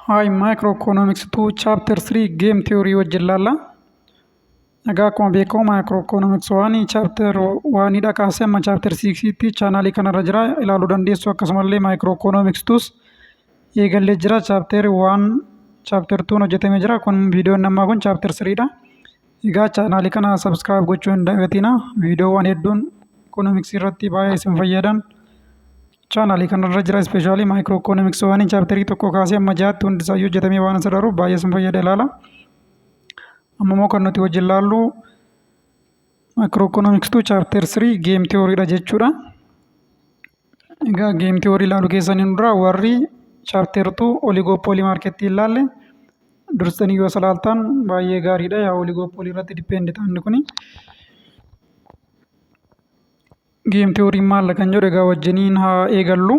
Hi, Microeconomics 2, Chapter 3, Game Theory wajjin laalla. Egaa akkuma beekamu Microeconomics 1 Chapter 1dha kaasee amma Chapter 6tti chaanaalii kanarra jira ilaaluu dandeessu. Akkasumallee Microeconomics 2s eegallee jira. Chapter 1, Chapter 2 hojjetamee jira. Kun viidiyoon ammaa kun Chapter 3dha. Egaa chaanaalii kana subscribe gochuu hin dagatina. Viidiyoowwan hedduun economics irratti baay'ee isin fayyadan. Chaanaalii kanarra jira ispeeshaalii Microeconomics 1 Chapter 1 kaasee amma 6tti hundi isaayyuu hojjetamee waan asirra baay'ee isin fayyada ilaala. Amma immoo kan nuti wajjin laallu Microeconomics 2 Chapter 3 Game Theory dha jechuudha. Egaa Game Theory ilaaluu keessaniin dura warri Chapter 2 Oligopoly Market ilaalle dursanii yoo ilaaltan baay'ee gaariidha. Yaa Oligopoly irratti dippeend ta'an kuni. Game theory maal kan jedhu egaa wajjiniin haa eegallu.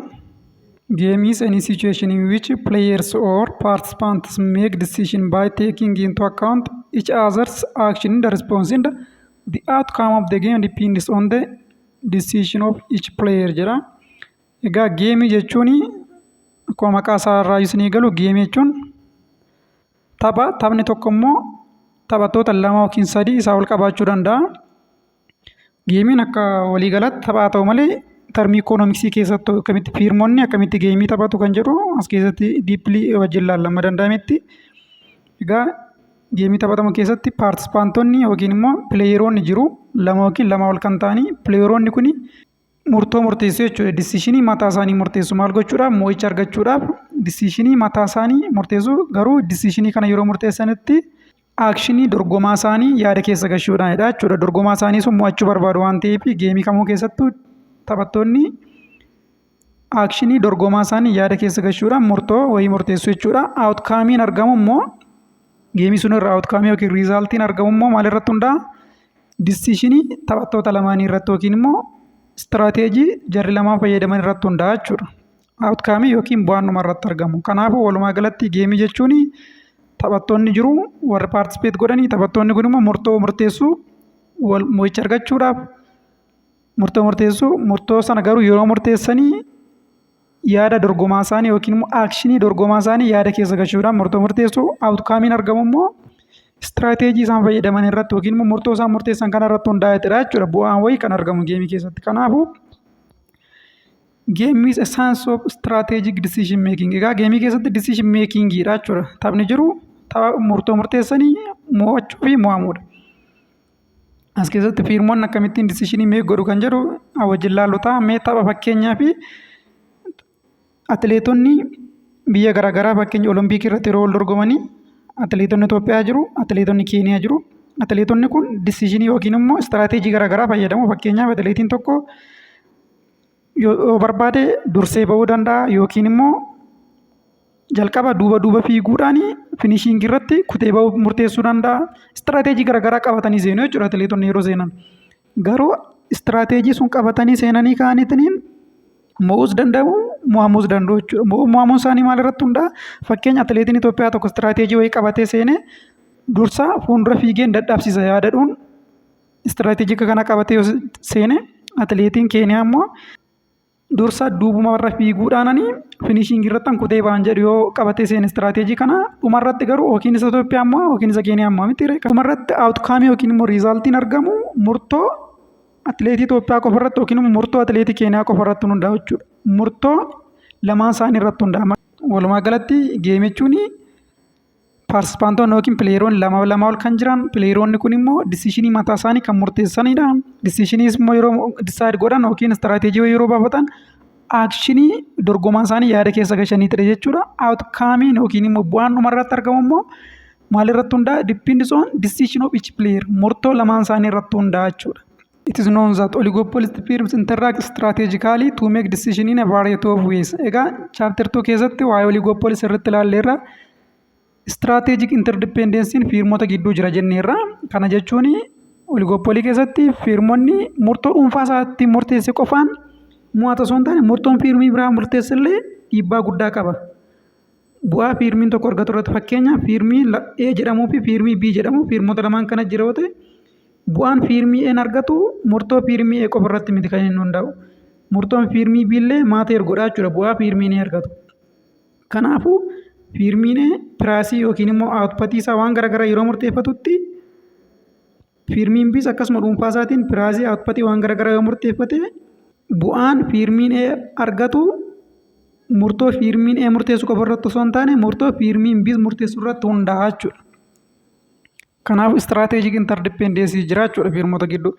Game is any situation in which players or participants make decision by taking into account each other's action in the response and the outcome of the game depends on the decision of each player jedha. Egaa game jechuun akkuma maqaa isaa irraa isin eegalu game jechuun taphni tokko immoo taphattoota lama yookiin sadii isaa ol qabaachuu danda'a. Geemiin akka waliigalatti taphaa ta'u malee termii ikoonomiksii keessatti akkamitti fiirmonni akkamitti geemii taphatu kan jedhu as keessatti diippilii wajjin laallamma danda'ametti. Egaa geemii taphatamu keessatti paartisipaantonni yookiin immoo pileeyeroonni jiru lama yookiin lama ol kan ta'anii pileeyeroonni kun murtoo murteessuu jechuudha. Disishinii mataa isaanii murteessu maal gochuudhaaf moo'icha argachuudhaaf disishinii mataa isaanii murteessu garuu disishinii kana yeroo murteessanitti aakshinii dorgomaa isaanii yaada keessa galchuudhaanidha jechuudha. Dorgomaa isaanii sun mo'achuu barbaadu waan ta'eef geemii kamuu keessattuu taphattoonni aakshinii dorgomaa isaanii yaada keessa galchuudhaan murtoo wayii murteessu jechuudha. Aawutkaamiin argamu immoo geemii sun irraa aawutkaamii yookiin riizaaltiin argamu immoo maal irratti hundaa'a? Disishinii taphattoota lamaanii irratti yookiin immoo istiraateejii jarri lamaan fayyadaman irratti hundaa'a jechuudha. Aawutkaamii yookiin bu'aanuma irratti argamu. Kanaafuu walumaa galatti geemii jechuun taphattoonni jiru warri paartisipeet godhanii taphattoonni kun immoo murtoo murteessuu mo'icha argachuudhaaf murtoo sana garuu yeroo murteessanii yaada dorgomaa isaanii yookiin immoo aakshinii dorgomaa isaanii yaada keessa galchuudhaan murtoo murteessuu. Aawutkaamiin argamu immoo istiraateejii isaan fayyadaman irratti yookiin immoo murtoo isaan murteessan kana irratti hundaa'eetidha jechuudha. Bu'aan wayii kan argamu geemii keessatti. Kanaafuu Game is a science of strategic decision making. Egaa geemii keessatti decision makingidha jechuudha. Taphni jiru tapha murtoo murteessanii mo'achuu fi mo'amuudha. As keessatti fiirmoonni akkamittiin decisionii meeq godhu kan jedhu wajjin laallu ta'a. Mee tapha fakkeenyaa fi atileetonni biyya garaagaraa fakkeenya olompikii irratti yeroo wal dorgomanii atileetonni Itoophiyaa jiru, atileetonni Keeniyaa jiru. Atileetonni kun decisionii yookiin immoo istiraateejii garaagaraa fayyadamu. Fakkeenyaaf atileetiin tokko yoo barbaade dursee ba'uu danda'a yookiin immoo jalqaba duuba fiiguudhaan finishiingii irratti kutee ba'uu murteessuu danda'a. Istiraateejii garaagaraa qabatanii seenu jechuudha atileetonni yeroo seenan. Garuu istiraateejii sun qabatanii seenanii ka'aniitiin mo'uus danda'u mo'amuus danda'u jechuudha. Mo'amuun isaanii maal irratti hundaa'a? Fakkeenya atileetiin Itoophiyaa tokko istiraateejii wayii qabatee seene dursa fuuldura fiigeen dadhabsiisa yaadachuun istiraateejii kana qabatee seene atileetiin Keeniyaa immoo dursa duubuma irra fiiguudhaan finishiingii irratti kutee ba'an jedhu yoo qabatee seene istiraateejii kana dhumarratti garuu yookiin isa Itoophiyaa immoo yookiin isa Keeniyaa immoo miti dhumarratti aawutkaamii yookiin immoo riizaaltiin argamu murtoo atileetii Itoophiyaa qofa irratti yookiin immoo murtoo atileetii Keeniyaa qofa irratti hundaa'u jechuudha. Murtoo lamaan isaanii irratti hundaa'a. Walumaa galatti geemii jechuun paartisipaantoonni yookiin pileeyeroonni lama ol kan jiran pileeyeroonni kun immoo disishinii mataa isaanii kan murteessanidha. Disishiniis immoo yeroo disaayid godhan yookiin istiraateejii yeroo baafatan aakshinii dorgomaa isaanii yaada keessa galchaniitidha jechuudha. Aawutkaamiin yookiin immoo bu'aan dhumarratti argamu immoo maal irratti hundaa'a? Depends on decision of each player. Murtoo lamaan isaanii irratti hundaa'a jechuudha. It is known that oligopolistic firms interact strategically to make decisions in a variety of ways. Egaa chapter 2 keessatti waa'ee oligopolis irratti ilaalleerra. Strategic interdependency'n fiirmota gidduu jira jenneerra. Kana jechuun oligopoolii keessatti fiirmonni murtoo dhuunfaa isaatti murteesse qofaan mo'ata osoo hin taane murtoon fiirmii biraa murteessillee dhiibbaa guddaa qaba. Bu'aa fiirmiin tokko argatu irratti fakkeenyaaf fiirmii A jedhamuu fi fiirmii B jedhamu fiirmota lamaan kana jira yoo ta'e bu'aan fiirmii A argatu murtoo fiirmii A qofa irratti miti kan inni hundaa'u. Murtoon fiirmii B illee maateer godhaa jechuudha bu'aa fiirmii A argatu. Kanaafuu Fiirmiin piraasii yookiin immoo outputii isaa waan garaagaraa yeroo murteeffatutti fiirmiin bis akkasuma dhuunfaa isaatiin piraasii outputii waan garaagaraa yoo murteeffate bu'aan fiirmiin argatu murtoo fiirmiin murteessu qofa irratti osoo hin taane murtoo fiirmiin bis murteessu irratti hundaa'a jechuudha. Kanaaf strategic interdependence jiraachuudha firmoota gidduu.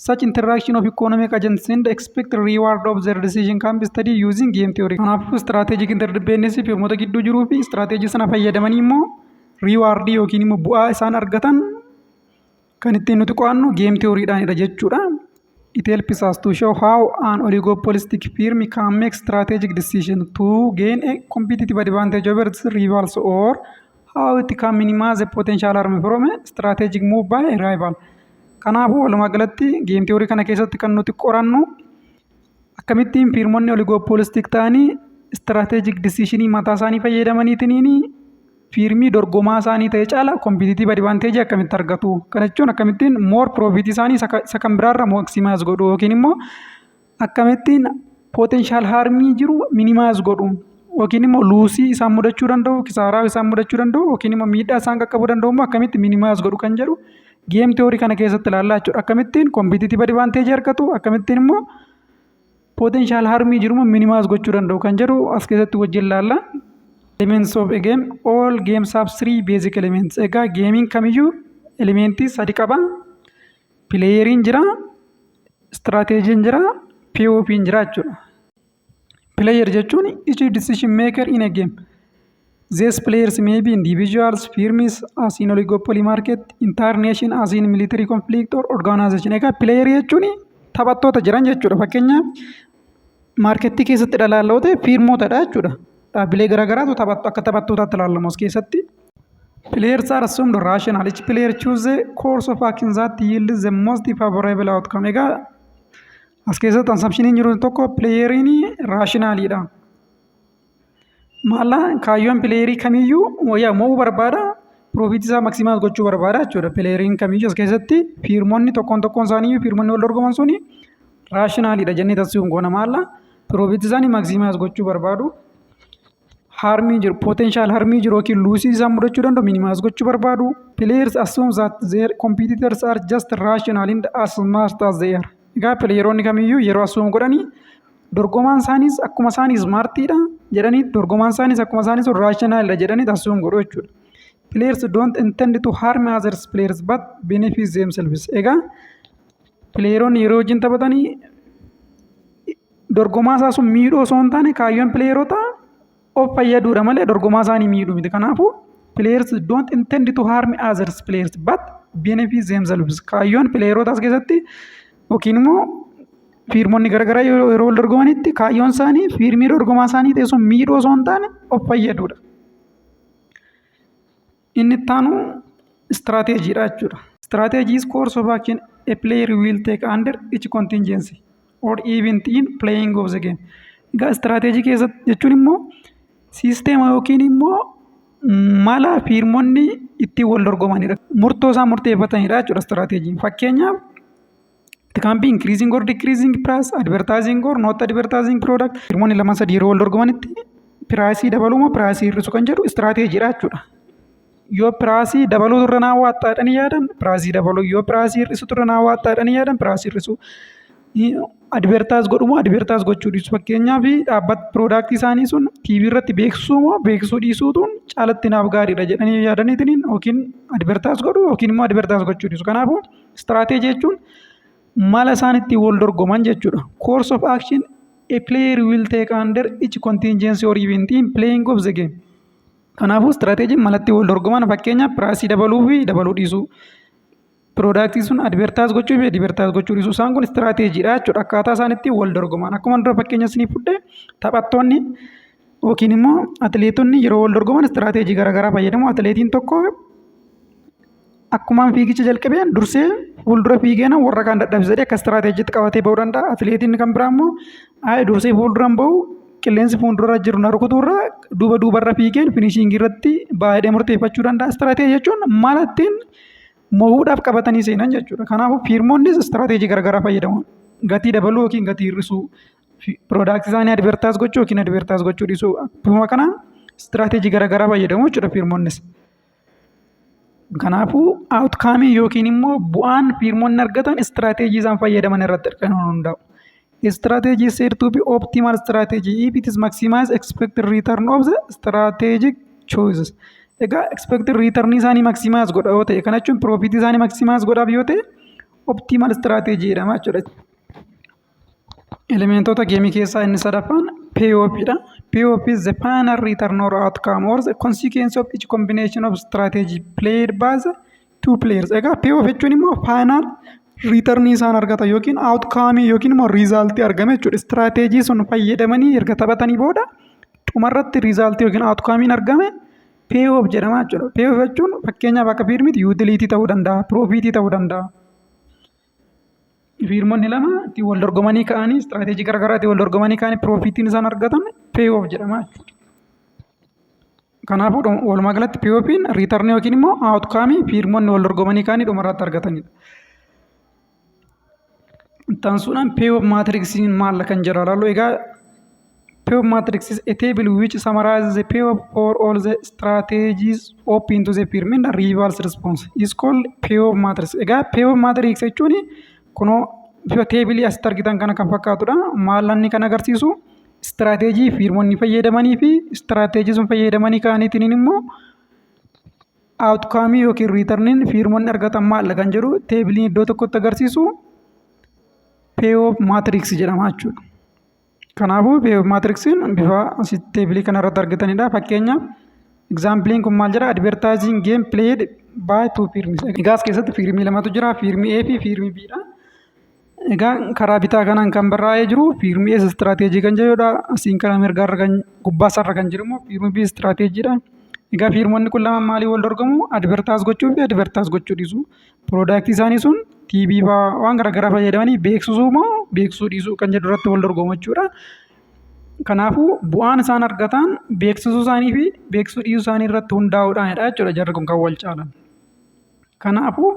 Such interaction of economic agents and expect reward of their decision can be studied using game theory. Kanaaf strategic interdependence firmoota gidduu jiruu fi strategy sana fayyadamanii immoo reward yookiin immoo bu'aa isaan argatan kan ittiin nuti qo'annu game theory-dhaanidha jechuudha. It helps us to show how an oligopolistic firm can make strategic decisions to gain a competitive advantage over its rivals or how it can minimize the potential harm from a strategic move by a rival. Kanaafuu walumaa galatti game theory kana keessatti kan nuti qorannu akkamittiin firmoonni oligopolistic ta'anii strategic decision mataa isaanii fayyadamaniitiin firmii dorgomaa isaanii ta'e caala competitive advantage akkamitti argatu. Kana jechuun akkamittiin more profit isaanii isa kan biraarra maximize godhu yookiin immoo akkamittiin potential harmii jiru minimize godhu. Yookiin immoo luusii isaan mudachuu danda'u, kisaaraa isaan mudachuu danda'u yookiin immoo miidhaa isaan qaqqabuu danda'u immoo akkamitti minimize godhu kan jedhu game theory kana keessatti ilaallaa jechuudha. Akkamittiin competitive advantage argatu, akkamittiin immoo potential harmii jiru immoo minimize gochuu danda'u kan jedhu as keessatti wajjin ilaalla. Elements of a game. All games have three basic elements. Egaa geemiin kamiyyuu elementii sadi qaba. Playeriin jira, strateejiin jira, POP'n jira jechuudha. Player jechuun each decision maker in a game. These players may be individuals, firms as in oligopoly market, internation as in military conflict or organization. Egaa player jechuun taphattoota jiran jechuudha. Fakkeenyaaf maarkettii keessatti dhalaalloota firmootadha jechuudha. Dhaabbilee garaagaraatu akka taphattootaatti ilaalamu as keessatti. Players are assumed rational. Each player chooses a course of action that yields the most favorable outcome. Egaa as keessatti assumptioniin jiru tokko playeriin raashinaaliidha. Maalla kaayyoon playerii kamiyyuu wayyaa mo'uu barbaada. Profit isaa maksimaas gochuu barbaada jechuudha. Playeriin kamiyyuu as keessatti firmoonni tokkoon isaaniiyyuu firmoonni wal dorgoman suni raashinaaliidha jennee tassuun goona maalla. Profit isaanii maksimaas gochuu barbaadu. Harmii jiru, potential harmii jiru yookiin luusii isaan mudachuu danda'u minimize gochuu barbaadu. Players assume that their competitors are just rational and as smart as they are. Egaa pileeyeroonni kamiyyuu yeroo assume godhanii dorgomaan isaaniis akkuma isaanii smartiidha jedhanii dorgomaan isaaniis akkuma isaanii rationalidha jedhanii assume godhu jechuudha. Players don't intend to harm others players but benefit themselves. Egaa pileeyeroonni yeroo wajjin taphatanii dorgomaa isaa sun miidhuu osoo hin taane kaayyoon pileeyeroota of fayyaduudha malee dorgomaa isaanii miidhuu miti. Kanaafuu players don't intend to harm others players but benefit themselves. Kaayyoon pileeyeroota as keessatti yookiin immoo firmoonni garaagaraa yeroo wal dorgomanitti kaayyoon isaanii firmii dorgomaa isaanii ta'e sun miidhuu osoo hin taane of fayyaduudha. Inni itti aanu istirateejiidha jechuudha. Strategy is course of action a player will take under each contingency or event in playing of the game. Egaa istirateejii keessatti jechuun immoo siisteema yookiin immoo mala firmoonni ittiin wal dorgomanidha. Murtoo isaan murteeffatanidha jechuudha istirateejiin. Fakkeenyaaf it can be increasing or decreasing price, advertising or not advertising product. Firmoonni lama sadii yeroo wal dorgomanitti piraasii dabaluu moo piraasii hir'isu kan jedhu istirateejiidha jechuudha. Yoo piraasii dabaluu irra naa waaxaadhanii yaadan piraasii dabaluu, yoo piraasii hir'isu irra naa waaxaadhanii yaadan piraasii hir'isu. Advertaas godhumoo advertaas gochuu dhiisu. Fakkeenyaaf dhaabbata piroodaaktii isaanii sun TV irratti beeksisuu moo beeksisuu dhiisuutuun caalatti naaf gaariidha jedhanii yaadaniitiin yookiin advertaas godhu yookiin immoo advertaas gochuu dhiisu. Kanaafuu istirateejii jechuun mala isaan ittiin wal dorgoman jechuudha. Course of action a player will take under each contingency or event in playing of the game. Kanaafuu istirateejiin mala ittiin wal dorgoman fakkeenyaaf piraasii dabaluu fi dabaluu dhiisuu. Piroodaaktii sun advertaas gochuu fi advertaas gochuu dhiisuu isaan kun istirateejiidha jechuudha. Akkaataa isaan ittiin wal dorgoman. Akkuma dura fakkeenya isinii fudhee taphattoonni yookiin immoo atileetonni yeroo wal dorgoman istirateejii garaagaraa fayyadamu. Atileetiin tokko akkumaan fiigicha jalqabeen dursee fuuldura fiigeen warra kaan dadhabsiisee akka istirateejiitti qabatee bahuu danda'a. Atileetiin kan biraa immoo dursee fuulduraan bahu qilleensi fuuldura jiru na rukutuurra duubarra fiigeen finishiingii irratti baay'ee murteeffachuu danda'a. Istirateejii jechuun mala ittiin mo'uudhaaf qabatanii seenan jechuudha. Kanaafuu firmoonnis istirateejii garaagaraa fayyadamu. Gatii dabaluu yookiin gatii hir'isuu, piroodaaktii isaanii advertaas gochuu yookiin advertaas gochuu dhiisuu. Akkuma kanaan Istiraateejii garaagaraa fayyadamu jechuudha fiirmonnis. Kanaafuu outcome yookiin immoo bu'aan fiirmonni argatan istiraateejii isaan fayyadaman irratti kan hundaa'u. Strategy is said to be optimal strategy if it is maximize expected return of the strategic choices. Egaa expected return isaanii maximize godha yoo ta'e kana jechuun profit isaanii maximize godhaaf yoo ta'e optimal strategy jedhama jechuudha. Elementoota geemii keessaa inni sadaffaan payoff dha. Payoff is the final return or outcome or the consequence of each combination of strategy played by the two players. Egaa payoff jechuun immoo final riitarnii isaan argatan yookiin outcome yookiin immoo riizaaltii argame jechuudha. Istiraateejii sun fayyadamanii erga taphatanii booda dhumarratti riizaaltii yookiin outcome'n argame payoff jedhama jechuudha. Payoff jechuun fakkeenyaaf akka fiirmiitti yuutiliitii ta'uu danda'a, piroofiitii ta'uu danda'a. Fiirmonni lama ittiin wal dorgomanii ka'anii istiraateejii garaagaraa ittiin wal dorgomanii ka'anii piroofiitiin isaan argatan payoff jedhama jechuudha. Kanaafuu walumaa galatti payoffiin riitarnii yookiin immoo outcome fiirmonni wal dorgomanii ka'anii dhumarratti argatanidha. Tansuudhaan payoff maatiriksiin maal kan jedhu ilaallu egaa payoff matrix is a table which summarizes the payoff for all the strategies open to the firm and reverse response is called payoff matrix. Egaa payoff matrix jechuun kunoo bifa teebilii asitti argitan kana kan fakkaatudha. Maallanni kan agarsiisu istiraateejii fiirmonni fayyadamanii fi istiraateejii sun fayyadamanii ka'aniitiin immoo outcome yookiin riitarniin fiirmonni argatan maal kan jedhu teebiliin iddoo tokkotti agarsiisu payoff matrix jedhama jechuudha. Kanaafuu payoff matrixiin bifa asitti teebilii kanarratti argitanidha. Fakkeenyaaf exampiliin kun maal jedha advertising game played by two firms. Egaa as keessatti fiirmii lamatu jira, fiirmii A fi fiirmii B dha. Egaa karaa bitaa kanaan kan barraa'ee jiru fiirmii A istiraatiijii kan jedhudha. Asiin karaa mirgaarra kan gubbaasarra kan jiru immoo fiirmii B istiraatiijiidha. Egaa fiirmonni kun lama maalii wal dorgomu advertise gochuu fi advertise gochuu dhiisu. Piroodaaktii isaanii sun TV waan garaagaraa fayyadamanii beeksisuu moo beeksisuu dhiisuu kan jedhu irratti wal dorgomu jechuudha. Kanaafuu bu'aan isaan argatan beeksisuu isaanii fi beeksisuu dhiisuu isaanii irratti hundaa'uudhaanidha jechuudha jarri kun kan wal caalan. Kanaafuu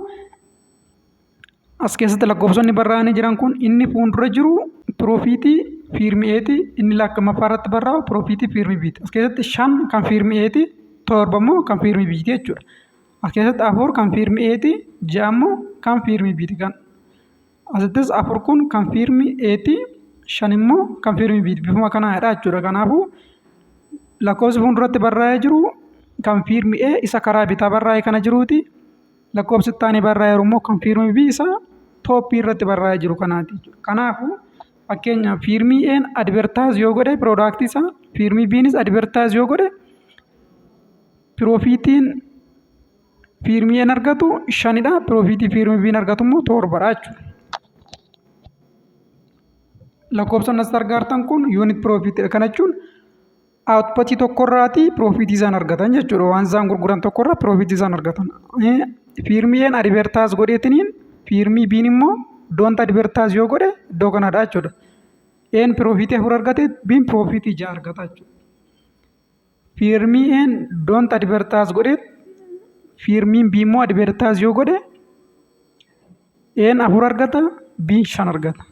as keessatti lakkoofsonni barraa'anii jiran kun inni fuuldura jiru piroofiitii fiirmii Eeti, inni lammaffaa irratti barraa'u piroofiitii fiirmii Biiti. As keessatti 5 kan fiirmii Eeti, 7 immoo kan fiirmii Biiti jechuudha. As keessatti 4 kan fiirmii Eeti, 6 immoo kan fiirmii Biiti kan. Asittis 4 kun kan fiirmii Eeti, 5 immoo kan fiirmii Biiti. Bifuma kanaadha jechuudha. Kanaafuu lakkoofsi fuulduratti barraa'ee jiru kan fiirmii E isa karaa bitaa barraa'ee kana jiruuti. Lakkoofsi itti aanee barraa'ee jiru immoo kan fiirmii B isa tooppii irratti barraa'ee jiru kanaati. Kanaafuu fakkeenyaaf fiirmii E'n advertise yoo godhe piroodaaktii isaa, fiirmii B'nis advertise yoo godhe piroofiitiin fiirmii E'n argatu 5dha. Piroofiitii fiirmii B'n argatu immoo 7dha jechuudha. Lakkoofsonni as argartan kun yuunit piroofiitidha. Kana jechuun outputii tokkorraati piroofiitii isaan argatan jechuudha. Waan isaan gurguran tokkorraa piroofiitii isaan argatan. Fiirmii E'n advertise godheetiniin fiirmii B'n immoo don't advertise yoo godhe iddoo kanadha jechuudha. E'n piroofiitii 4 argate B'n piroofiitii 6 argata jechuudha. Fiirmii E'n don't advertise godhe fiirmiin B immoo advertise yoo godhe E'n 4 argata B'n 5 argata.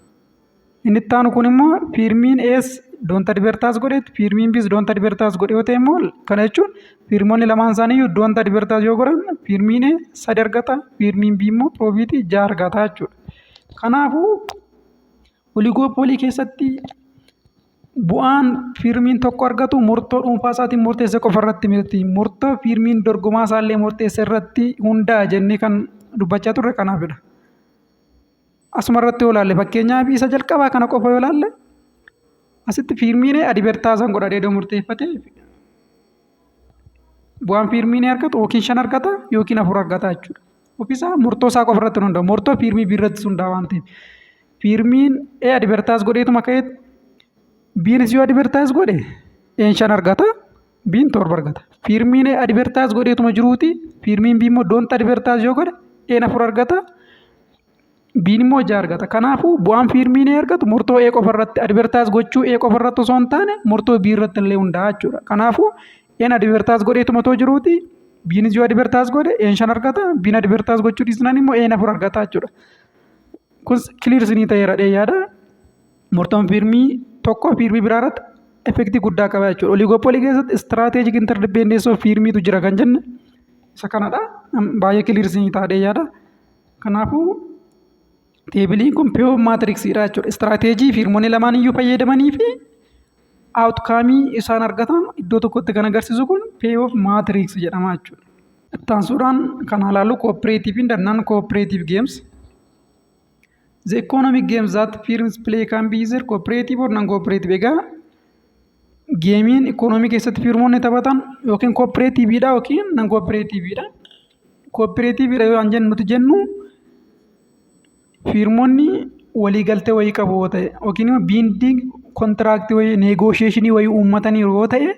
Inni itti aanu kun immoo fiirmiin E's don't advertise godhe fiirmiin B's don't advertise godhe yoo ta'e immoo kana jechuun fiirmonni lamaan isaaniiyyuu don't advertise yoo godhan fiirmiin E 3 argata fiirmiin B immoo piroofiitii 6 argata jechuudha. Kanaafuu oliigoopoolii keessatti bu'aan fiirmiin tokko argatu murtoo dhuunfaa isaatiin murteesse qofa irratti miti. Murtoo fiirmiin dorgomaa isaallee murteesse irratti hundaa'a jennee kan dubbachaa turre kanaafidha. Asuma irratti yoo ilaalle fakkeenyaaf isa jalqabaa kana qofa yoo ilaalle asitti fiirmiin advertaasan godha dheedoo murteeffate bu'aan fiirmiin argatu yookiin 5 argata yookiin 4 argata jechuudha. Ofiisaa murtoo isaa qofa irratti hundaa'a. Murtoo fiirmii B irratti hundaa'a waan ta'eef. Fiirmiin advertaase godheetuma ka'ee B'nis yoo advertaase godhe E'n 5 argata B'n 7 argata. Fiirmiin advertaase godheetuma jiruuti fiirmiin B immoo don't advertaase yoo godhe E'n 4 argata B'n immoo 6 argata. Kanaafuu bu'aan fiirmiin argatu murtoo E qofa irratti advertaase gochuu E qofa irratti osoo hin taane murtoo B irratti illee hundaa'a jechuudha. Kanaafuu E'n advertaase godheetuma too jiruuti B'nis yoo advertaase godhe E'n 5 argata B'n advertaase gochuu dhiisnaan immoo E'n 4 argata jechuudha. Kun kiliir isinii ta'eera yaada. Murtoon fiirmii tokko fiirmii biraa irratti effektii guddaa qaba jechuudha. Oligopolii keessatti istiraatejik interdependence of fiirmiitu jira kan jenne isa kanadha. Baay'ee kiliirsinii taatee yaada. Kanaafuu teebiliin kun pee of maatiriksiidha jechuudha. Istiraatejii fiirmonni lamaan iyyuu fayyadamanii fi outkaamii isaan argatan iddoo tokkotti kan agarsiisu kun pee of maatiriksi jedhama jechuudha. Ittaansuudhaan kan ilaallu cooperative and non-cooperative games. The economic games that firms play can be either cooperative or non-cooperative. Egaa geemiin ikonoomii keessatti firmoonni taphatan yookiin cooperative yookiin non-cooperative. Cooperative yoo nuti jennu firmoonni waliigaltee wayii qabu yoo ta'e yookiin immoo binding kontiraaktii wayii neegosheeshinii wayii uummatanii yoo ta'e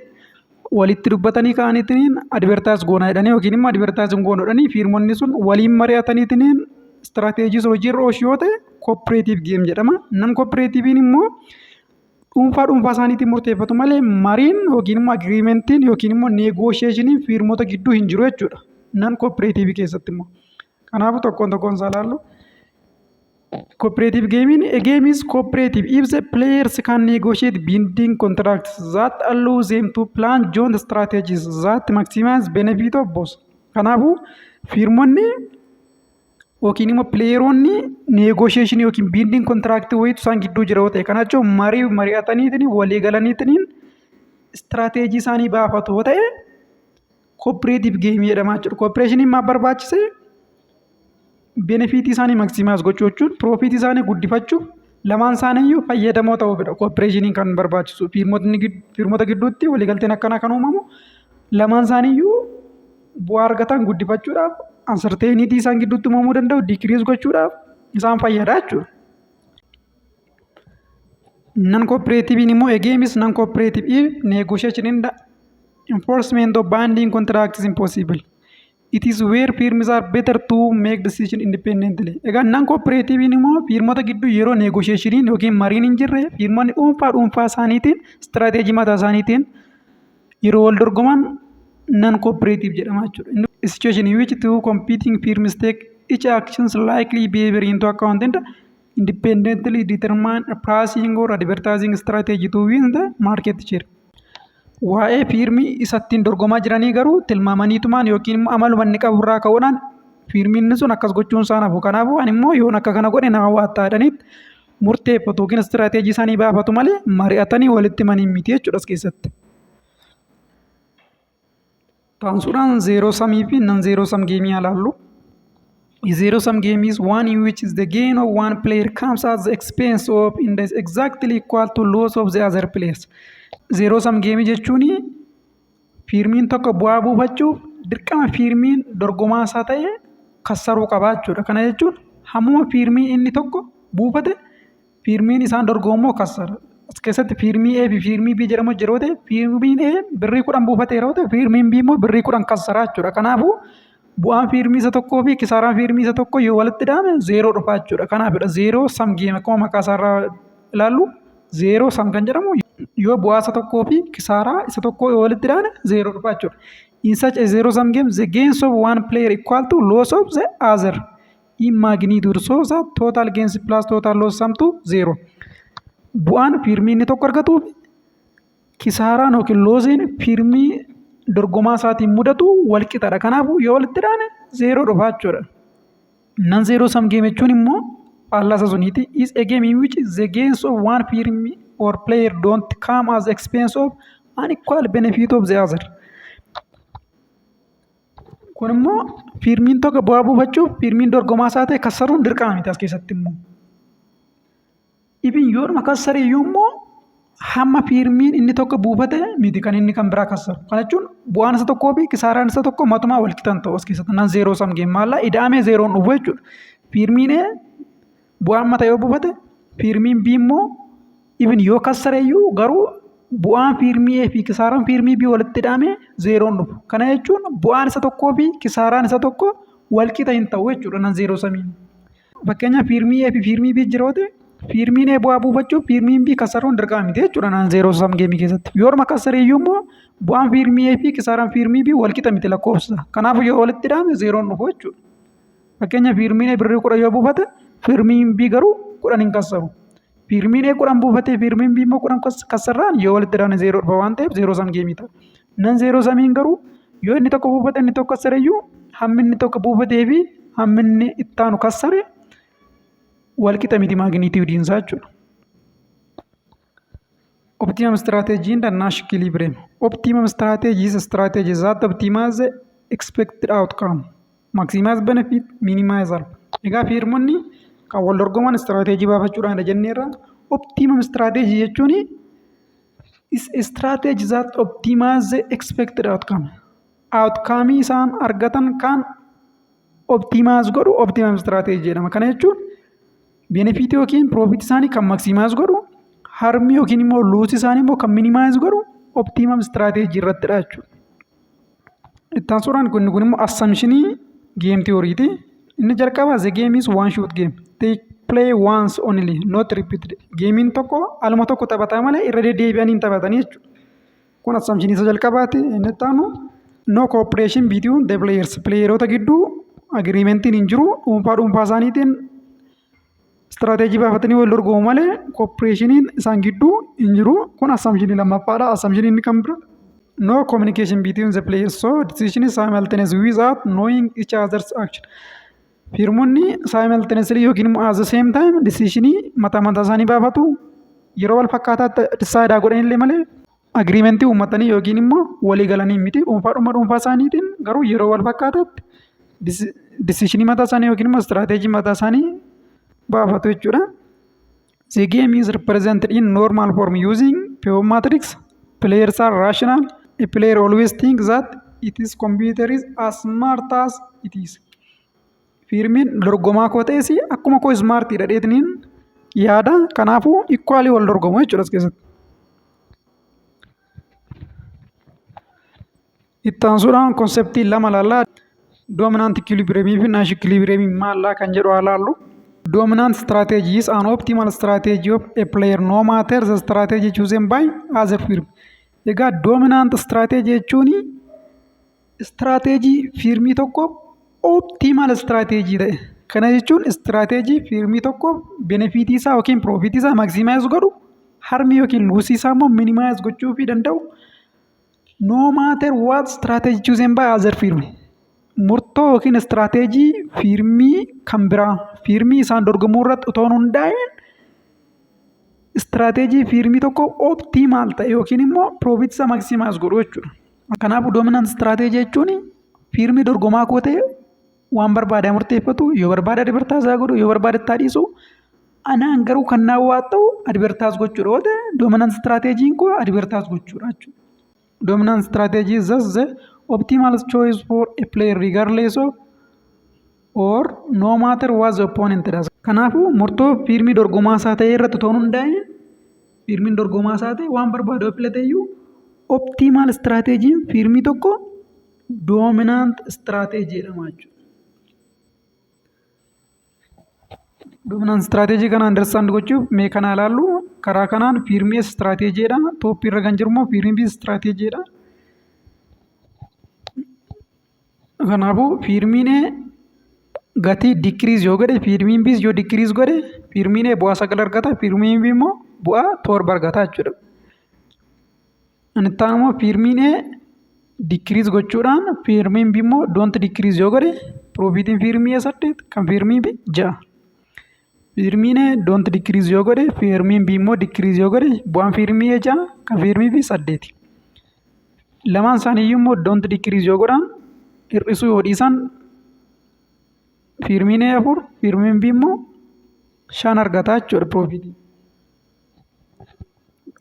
walitti dubbatanii ka'aniitiin advertaayis goona jedhanii yookiin immoo advertaayis goonudhanii firmoonni sun waliin mari'ataniitiin istiraatejii sun hojiirra oolchu yoo ta'e cooperative game jedhama. Non cooperative immoo dhuunfaa isaaniitiin murteeffatu malee mariin yookiin immoo agreementiin yookiin immoo neegosheeshiniin firmoota gidduu hin jiru jechuudha. Non cooperative keessatti immoo kanaafuu tokkoon isaa ilaallu. Cooperative gaming, a game is cooperative if the players can negotiate binding contracts that allow them to plan joint strategies that maximize benefit of both. Kanaafuu firmoonni yookiin immoo pileeroonni neegosheeshinii yookiin binding kontiraaktii wayiitu isaan gidduu jira yoo ta'e kana jechuun mari'ataniitiin walii galaniitiin istiraatejii isaanii baafatu yoo ta'e cooperative game jedhama jechuudha. Cooperationii maal barbaachise? Benefitii isaanii maksimaayis gochuu jechuun piroofitii isaanii guddifachuuf lamaan isaaniiyyuu fayyadamoo ta'uu fedha. Cooperationii kan barbaachisu firmoota gidduutti waliigalteen akkanaa kan uumamu lamaan isaaniiyyuu bu'aa argatan guddifachuudhaaf uncertainty isaan gidduutti uumamuu danda'u decrease gochuudhaaf isaan fayyada jechuudha. Non cooperative immoo a game is non cooperative if negotiation in the enforcement of binding contracts is impossible. It is where firms are better to make decision independently. Egaa non cooperative immoo firmoota gidduu yeroo negotiationiin yookiin mariin hin jirre firmoonni dhuunfaa isaaniitiin istiraatejii mataa isaaniitiin yeroo wal dorgoman non cooperative jedhama jechuudha. A situation in which two competing firms take each action's likely behavior into account and independently determine a pricing or advertising strategy to win the market share. Waa'ee firmii isattiin dorgomaa jiranii garuu tilmaamaniitumaan yookiin immoo amaluma inni qabu irraa ka'uudhaan firmiin sun akkas gochuun isaa nafu. Kanaafuu ani immoo yoon akka kana godhe nama waattaa jedhaniitti murteeffatu yookiin istiraatejii isaanii baafatu malee mari'atanii walitti maniin miti jechuudha as keessatti. Taansuudhaan zero samii fi non zero sum geemii ilaallu. Zero sum game is one in which the gain of one player comes at the expense of and is exactly equal to loss of the other players. Zero sum game jechuun firmiin tokko bu'aa buufachuuf dirqama firmiin dorgomaa isaa ta'e kassaruu qaba jechuudha. Kana jechuun hammuma firmiin inni tokko buufate firmiin isaan dorgomu kassara. As keessatti firmii A fi firmii B jedhamu yeroo ta'e firmiin A birrii 10 buufate yeroo ta'e firmiin B immoo birrii 10 kassara jechuudha. Kanaafuu bu'aan firmii isa tokkoo fi kisaaraan firmii isa tokko yoo walitti dhahame zeeroo dhufa jechuudha. Kanaafidha zeeroo sam geema akkuma maqaa isaarraa ilaallu zeeroo sam kan jedhamu yoo bu'aa isa tokkoo fi kisaaraa isa tokkoo yoo walitti dhahame zeeroo dhufa jechuudha. In such a zero sum game, the gains of one player equal to loss of the other in magnitude, so that total gains plus total loss sum to zero. Bu'aan firmii inni tokko argatu kisaaraan yookiin loosiin firmii dorgomaa isaatiin mudatu wal qixadha. Kanaafuu yoo walitti dhahame zeeroo dhufa jechuudha. Non zero sum game jechuun immoo faallasa suniiti. Is a game in which the gains of one firm or player don't come as expense of unequal benefit of the other. Kun immoo firmiin tokko bu'aa buufachuuf firmiin dorgomaa isaa ta'e kassaruun dirqama miti as keessatti immoo. Ibin yoodhuma kassare iyyuu immoo hamma firmiin inni tokko buufate miti kan inni kan biraa kassaru. Kana jechuun bu'aan isa tokkoo fi kisaaraan isa tokko matumaa wal qixan ta'u as keessatti non zero sum game maallaa ida'amee zeeroon dhufu jechuudha. Firmiin bu'aan mata yoo buufate firmiin B immoo ibin yoo kassare iyyuu garuu bu'aan firmii A fi kisaaraan firmii B walitti ida'amee zeeroon dhufu. Kana jechuun bu'aan isa tokkoo fi kisaaraan isa tokko wal qixa hin ta'u jechuudha non zero sumiin. Fakkeenyaaf firmii A fi firmii B jira yoo ta'e firmiin A bu'aa buufachuuf firmiin B kassaruun dirqama miti jechuudha non zero sum game keessatti. Yoodhuma kassare iyyuu immoo bu'aan firmii A fi kisaaraan firmii B wal qixa miti lakkoofsa. Kanaafuu yoo walitti ida'ame zeeroon dhufu jechuudha. Fakkeenyaaf firmiin A birrii 10 yoo buufate firmiin B garuu 10 hin kassaru. Fiirmiin A kudhan buufatee fiirmiin B immoo kudhan kassarraan yoo walitti daane zeeroo dhufa waan ta'eef zeeroo sam geemii ta'a. Nan zeeroo samiin garuu yoo inni tokko buufate inni tokko kassareyyuu hammi inni tokko buufatee fi hammi inni ittaanu kassare walqixa miti maaginiitiiwdiinsaa jechuudha. Optimum strategy and Nash equilibrium. Optimum strategy is a strategy that optimizes the expected outcome, maximize benefit, minimize harm. Egaa fiirmonni kan wal dorgoman strategy baafachuudhaan jenneerra. Optimum strategy jechuun is a strategy that optimizes the expected outcome. Outcome isaan argatan kan optimize godhu optimum strategy jedhama. Kana jechuun benefit yookiin profit isaanii kan maximize godhu harmi yookiin immoo loss isaanii immoo kan minimize godhu optimum strategy irrattidha jechuudha. Ittaan suuraan kun immoo assumptionii game theory-ti. Inni jalqaba the game is one shot game. They play once only, not repeated. Geemiin tokko aluma tokko taphataa malee irra deddeebi'anii hin taphatanii jechuudha. Kun assumptionii isa jalqabaati. Inni ittaanu no cooperation between the players. Playeroota gidduu agreementiin hin jiru. Dhuunfaa isaaniitiin strateejii baafatanii wal dorgomu malee cooperationiin isaan gidduu hin jiru. Kun assumptionii lammaffaadha. Assumptionii inni kan bira no communication between the players, so decision is simultaneous without knowing each other's action. Fiirmonni simultaneously yookiin immoo at the same time decisionii mataa isaanii baafatu yeroo wal fakkaataa decide godhan illee malee agreementii uummatanii yookiin immoo walii galanii miti dhuunfaa isaaniitiin garuu yeroo wal fakkaataatti decisionii mataa isaanii yookiin immoo strateejii mataa isaanii baafatu jechuudha. The game is represented in normal form using pure matrix. Players are rational. A player always thinks that its computer is as smart as it is. Fiirmiin dorgomaa koo ta'es akkuma koo smartiidha dheetiniin yaada kanaafuu equally wal dorgomu jechuudha as keessatti. Ittaansuudhaan konseptii lama laallaa dominant equilibrium fi Nash equilibrium maallaa kan jedhu haa laallu. Dominant strategy is an optimal strategy of a player no matter the strategy chosen by other firm. Egaa dominant strategy jechuun strategy firmii tokko optimal strategy ta'e. Kana jechuun strategy firmii tokko benefitii isaa yookiin profitii isaa maximize godhu harmi yookiin loosii isaa immoo minimize gochuu fi danda'u no matter what strategy chosen by other firm. Murtoo yookiin strateejii fiirmii kan biraa fiirmii isaan dorgomuu irratti otoo hundaa'een strateejii fiirmii tokko optimaal ta'e yookiin immoo profit isa maximize godhu jechuudha. Kanaafuu dominant strateejii jechuun fiirmii dorgomaa koo ta'e waan barbaade murteeffatu yoo barbaade advertise godhu yoo barbaade taadhiisu anaan garuu kan naa waa ta'u advertise gochuudha. Yoo ta'e dominant strateejiin koo advertise gochuudha jechuudha. Dominant strategy is thus the optimal choice for a player regardless of or no matter what the opponent does. Kanaafuu murtoo fiirmii dorgomaa isaa ta'e irratti otoo hundaa'e fiirmiin dorgomaa isaa ta'e waan barbaade filateeyyuu optimal strateejiin fiirmii tokko dominant strateejii jedhama jechuudha. Dominant strateejii kana understand gochuuf mee kana ilaallu karaa kanaan fiirmii strateejiidha. Tooppii irra kan jiru immoo fiirmii strateejiidha. Kanaafuu fiirmiin gatii decrease yoo godhe fiirmiin bis yoo decrease godhe fiirmiin bu'aa 9 argata fiirmiin bi immoo bu'aa 7 argata jechuudha. Inni taan immoo fiirmiin decrease gochuudhaan fiirmiin bi immoo don't decrease yoo godhe profitiin fiirmii 8 kan fiirmii bi 6. Fiirmiin don't decrease yoo godhe fiirmiin bi immoo decrease yoo godhe bu'aan fiirmii 6 kan fiirmii bi 8. Lamaan isaaniiyyuu immoo don't decrease yoo godhan hir'isuu yoo dhiisan fiirmiin 4 fiirmiin bi immoo 5 argata jechuudha profitii.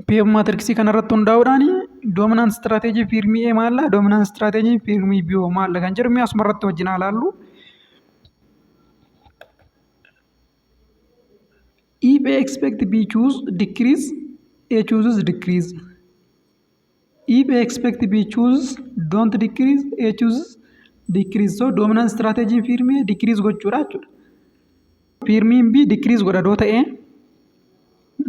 Piyoo maatirksii kanarratti hundaa'uudhaan dominant strateejii fiirmii maalla dominant strateejii fiirmii biyoo maalla kan jedhu asuma irratti wajjin ilaallu. If A expect B choose decrease, A chooses decrease. If A expect B choose don't decrease, A chooses decrease. So dominant strategy fiirmii decrease gochuudha jechuudha. Fiirmiin B decrease godha doo ta'e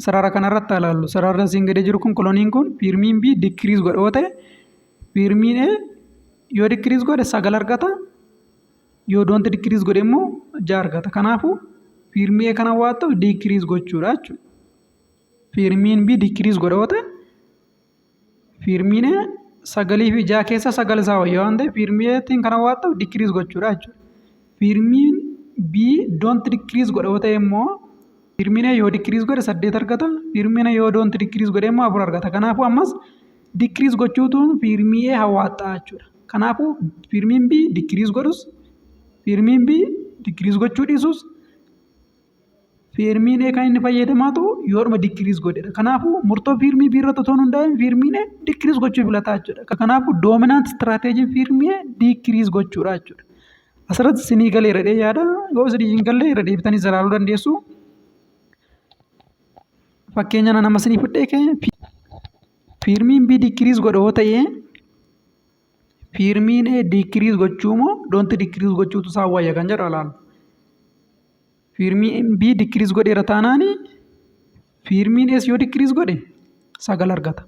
sarara kanarratti ilaallu. Sararri asiin gadi jiru kun koloniin kun fiirmiin B decrease godha yoo ta'e fiirmiin A yoo decrease godhe 9 argata yoo don't decrease godhe immoo 6 argata. Kanaafuu fiirmii kana waa ta'u decrease gochuudha jechuudha. fiirmiin B decrease godha yoo ta'e fiirmiin sagalii fi ja'a keessa sagal isaa wayya waan ta'eef fiirmiitiin kana waan ta'u decrease gochuudha jechuudha. Fiirmiin B don't decrease godha yoo ta'e immoo fiirmiin yoo decrease godhe 8 argata. Fiirmiin yoo don't decrease godhe immoo 4 argata. Kanaafuu ammas decrease gochuutuun fiirmii hawaaxaa jechuudha. Kanaafuu fiirmiin B decrease godhus fiirmiin B decrease gochuu dhiisus fiirmiin kan inni fayyadamaatu yoodhuma decrease godhedha. Kanaafuu murtoo fiirmii B irratti otoo hin hundaa'in fiirmiin decrease gochuu filataa jechuudha. Kanaafuu dominant strategy fiirmii decrease gochuudha jechuudha. Asirratti isinii galee irra yaada yoo isinii hin galle irra deebitanii ilaaluu dandeessu. Fakkeenya nama isinii fudhee fiirmiin B decrease godha yoo ta'e fiirmiin A decrease gochuu moo don't decrease gochuutu isaa wayya kan jedhu ilaalu. Fiirmiin B decrease godheera taanaani fiirmiin A yoo decrease godhe 9 argata.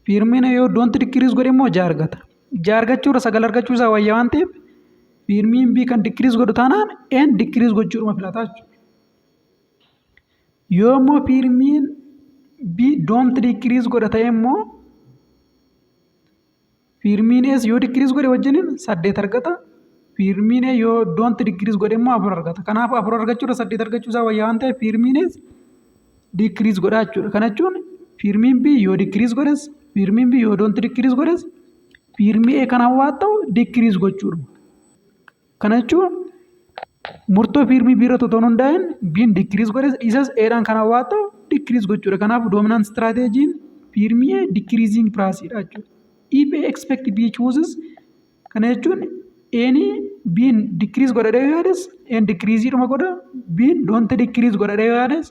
Fiirmiin A yoo don't decrease godhe immoo 6 argata. 6 argachuurra 9 argachuu isaa wayya waan ta'eef fiirmiin B kan decrease godhu taanaan A decrease gochuudhuma filataa jechuudha. Yoo immoo fiirmiin B don't decrease godha ta'e immoo fiirmiin A yoo decrease godhe wajjiniin 8 argata. Fiirmiin A yoo don't decrease godhe immoo 4 argata. Kanaafuu 4 argachuurra 8 argachuu isaa wayyaa waan ta'eef fiirmiin A decrease godha jechuudha. Kana jechuun fiirmiin B yoo decrease godhes fiirmiin B yoo don't decrease godhes fiirmii A kana waan ta'u decrease gochuudha. Kana jechuun murtoo fiirmii B irratti otoo hin hundaa'in B'n decrease godhes isas A'dhaan kana waan ta'u decrease gochuudha. Kanaafuu dominant strategy fiirmii A decreasing priceidha jechuudha. If A expect B chooses kana jechuun A'n B'n decrease godhadha yoo yaades A'n decreaseedhuma godha. B'n don't decrease godhadha yoo yaades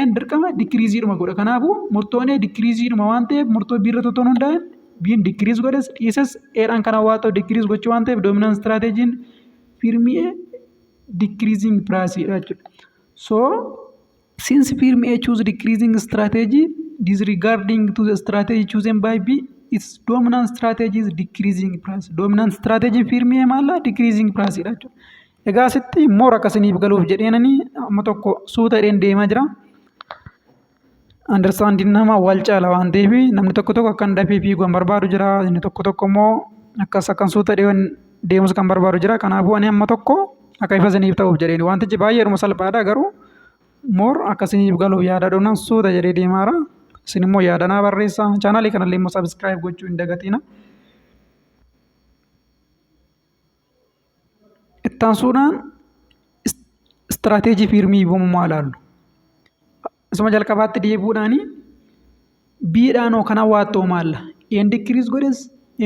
A'n dirqama decreaseedhuma godha. Kanaafuu murtoon A decreaseedhuma waan ta'eef murtoo B irratti otoo hin hundaa'in B'n decrease godhes isas A'dhaan kana waan ta'u decrease gochuu waan ta'eef dominant strategy fiirmii A decreasing priceidha jechuudha. So since firm A choose decreasing strategy disregarding to the strategy chosen by B, its dominant strategy is decreasing price. Dominant strategy firm A maalla decreasing price dha jechuudha. Egaa asitti moora akkasiniif galuuf jedheenanii amma tokko suuta dheen deemaa jira. Understanding nama wal caala waan ta'eef namni tokko akkan dafee fiiguu kan barbaadu jira. Inni tokko immoo akkan suuta dheen deemus kan barbaadu jira. Kanaafuu ani amma tokko akka ifa isiniif ta'uuf jedheeni wantichi baay'eedhuma salphaadha garuu moor akkasiniif galuuf yaada dhuunfaan suuta jedhee deemaara. Isin immoo yaadanaa barreessaa. Chaanaalii kanallee immoo sabiskiraayib gochuu hin dagatina. Ittaansuudhaan istiraateejii fiirmii bu'ummaa ilaallu. Isuma jalqabaatti deebuudhaani biidhaanoo kana waattoo maalla. Indikiriis godhes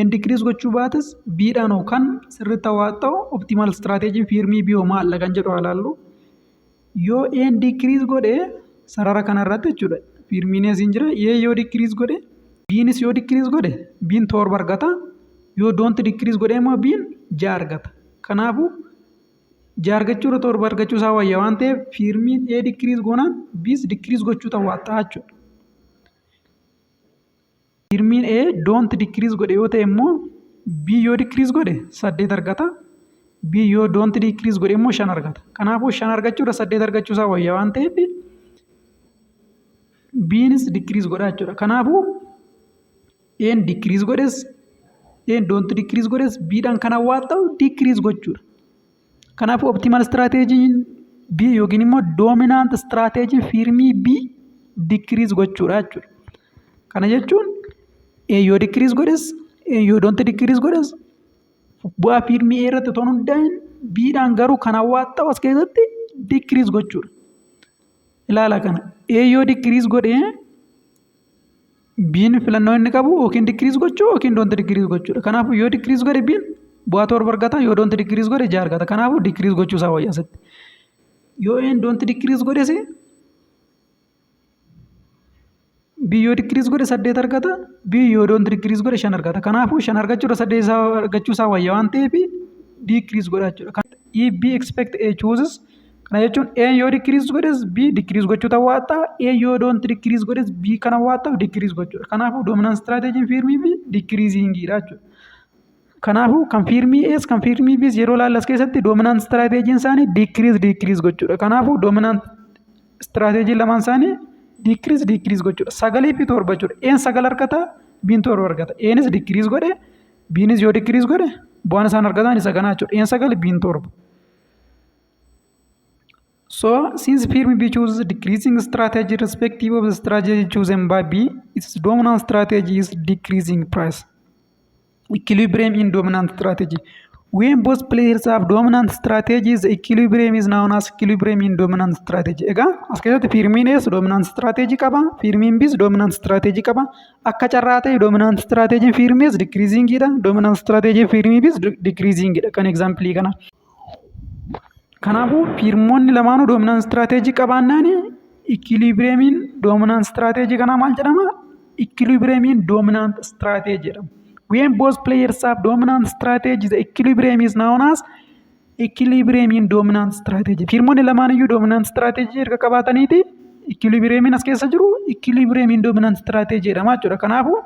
indikiriis gochuu baates biidhaanoo kan sirriitti waattoo optimal istiraateejii fiirmii bi'oo maalla kan jedhu ilaallu. Yoo indikiriis godhee sarara kanarratti jechuudha. Fiirmiinis hin jira. Yoo dikiriis godhe biinis yoo dikiriis godhe biin 7 argata. Yoo doonti dikiriis godhe immoo biin 6 argata. Kanaafuu 6 argachuurra 7 argachuu isaa wayya waan ta'eef fiirmiin dikiriis goonaan biis dikiriis gochuu ta'aa jechuudha. Fiirmiin doonti dikiriis godhe yoo ta'e immoo bii yoo dikiriis godhe 8 argata. Bii yoo doonti dikiriis godhe immoo 5 argata. Kanaafuu 5 argachuurra 8 argachuu isaa wayya waan ta'eef biinis dikiriis godhaa jechuudha. Kanaafuu dikiriis godhes doonti dikiriis godhes biidhaan kana waan ta'u dikiriis gochuudha. Kanaafuu optimal istiraateejiin bii yookiin immoo doominaant istiraateejii fiirmii bii dikiriis gochuudha jechuudha. Kana jechuun yoo dikiriis godhes yoo doonti dikiriis godhes bu'aa fiirmii irratti otoo hin hundaa'in biidhaan garuu kana waan ta'u as keessatti dikiriis gochuudha. Ilaala kana yoo dikiriis godhee biin filannoo inni qabu yookiin dikiriis gochuu yookiin doonti dikiriis gochuudha. Kanaafuu yoo dikiriis godhe biin bu'aa 7 argata. Yoo doonti dikiriis godhe 6 argata. Kanaafuu dikiriis gochuu isaa wayya asitti. Yoo doonti dikiriis godhes bii yoo dikiriis godhe 8 argata. Bii yoo doonti dikiriis godhe 5 argata. Kanaafuu 5 argachuurra 8 argachuu isaa wayya waan ta'eef dikiriis godha jechuudha. If B expect A chooses kana jechuun yoo dikiriis godhes B dikiriis gochuu ta'uu ta'a. Yoo doonti dikiriis godhes B kana waan ta'u dikiriis gochuudha. Kanaafuu doominant istiraateejiin fiirmii B dikiriizingiidha jechuudha. Kanaafuu kan fiirmii A's kan fiirmii B's yeroo laallas keessatti doominant istiraateejiin isaanii dikiriis gochuudha. Kanaafuu doominant istiraateejiin lamaan isaanii decrease gochuudha. Sagalii fi torba jechuudha. Een sagal argata, biin torba argata. Eenis decrease godhe, biinis yoo decrease godhe bu'aan isaan argatan isa kanaa jechuudha. Een sagal, biin torba. So since firm B chooses decreasing strategy irrespective of the strategy chosen by B, its dominant strategy is decreasing price. Equilibrium in dominant strategy. When both players have dominant strategies, the equilibrium is known as equilibrium in dominant strategy. Egaa as keessatti firmiin S dominant strategy qaba, firmiin Bs dominant strategy qaba. Akka carraa ta'e dominant strategy firmii S decreasing dha, dominant strategy firmii Bs decreasing dha. Kan example kana. Kanaafuu firmoonni lamaanuu dominant strategy qabaannaan equilibrium in dominant strategy kana maal jedhama? Equilibrium in dominant strategy jedhama. When both players have dominant strategy, the equilibrium is known as equilibrium in dominant strategy. Firmoonni lamaan iyyuu dominant strategy erga qabaataniiti equilibrium as keessa jiru equilibrium in dominant strategy jedhama jechuudha. Kanaafuu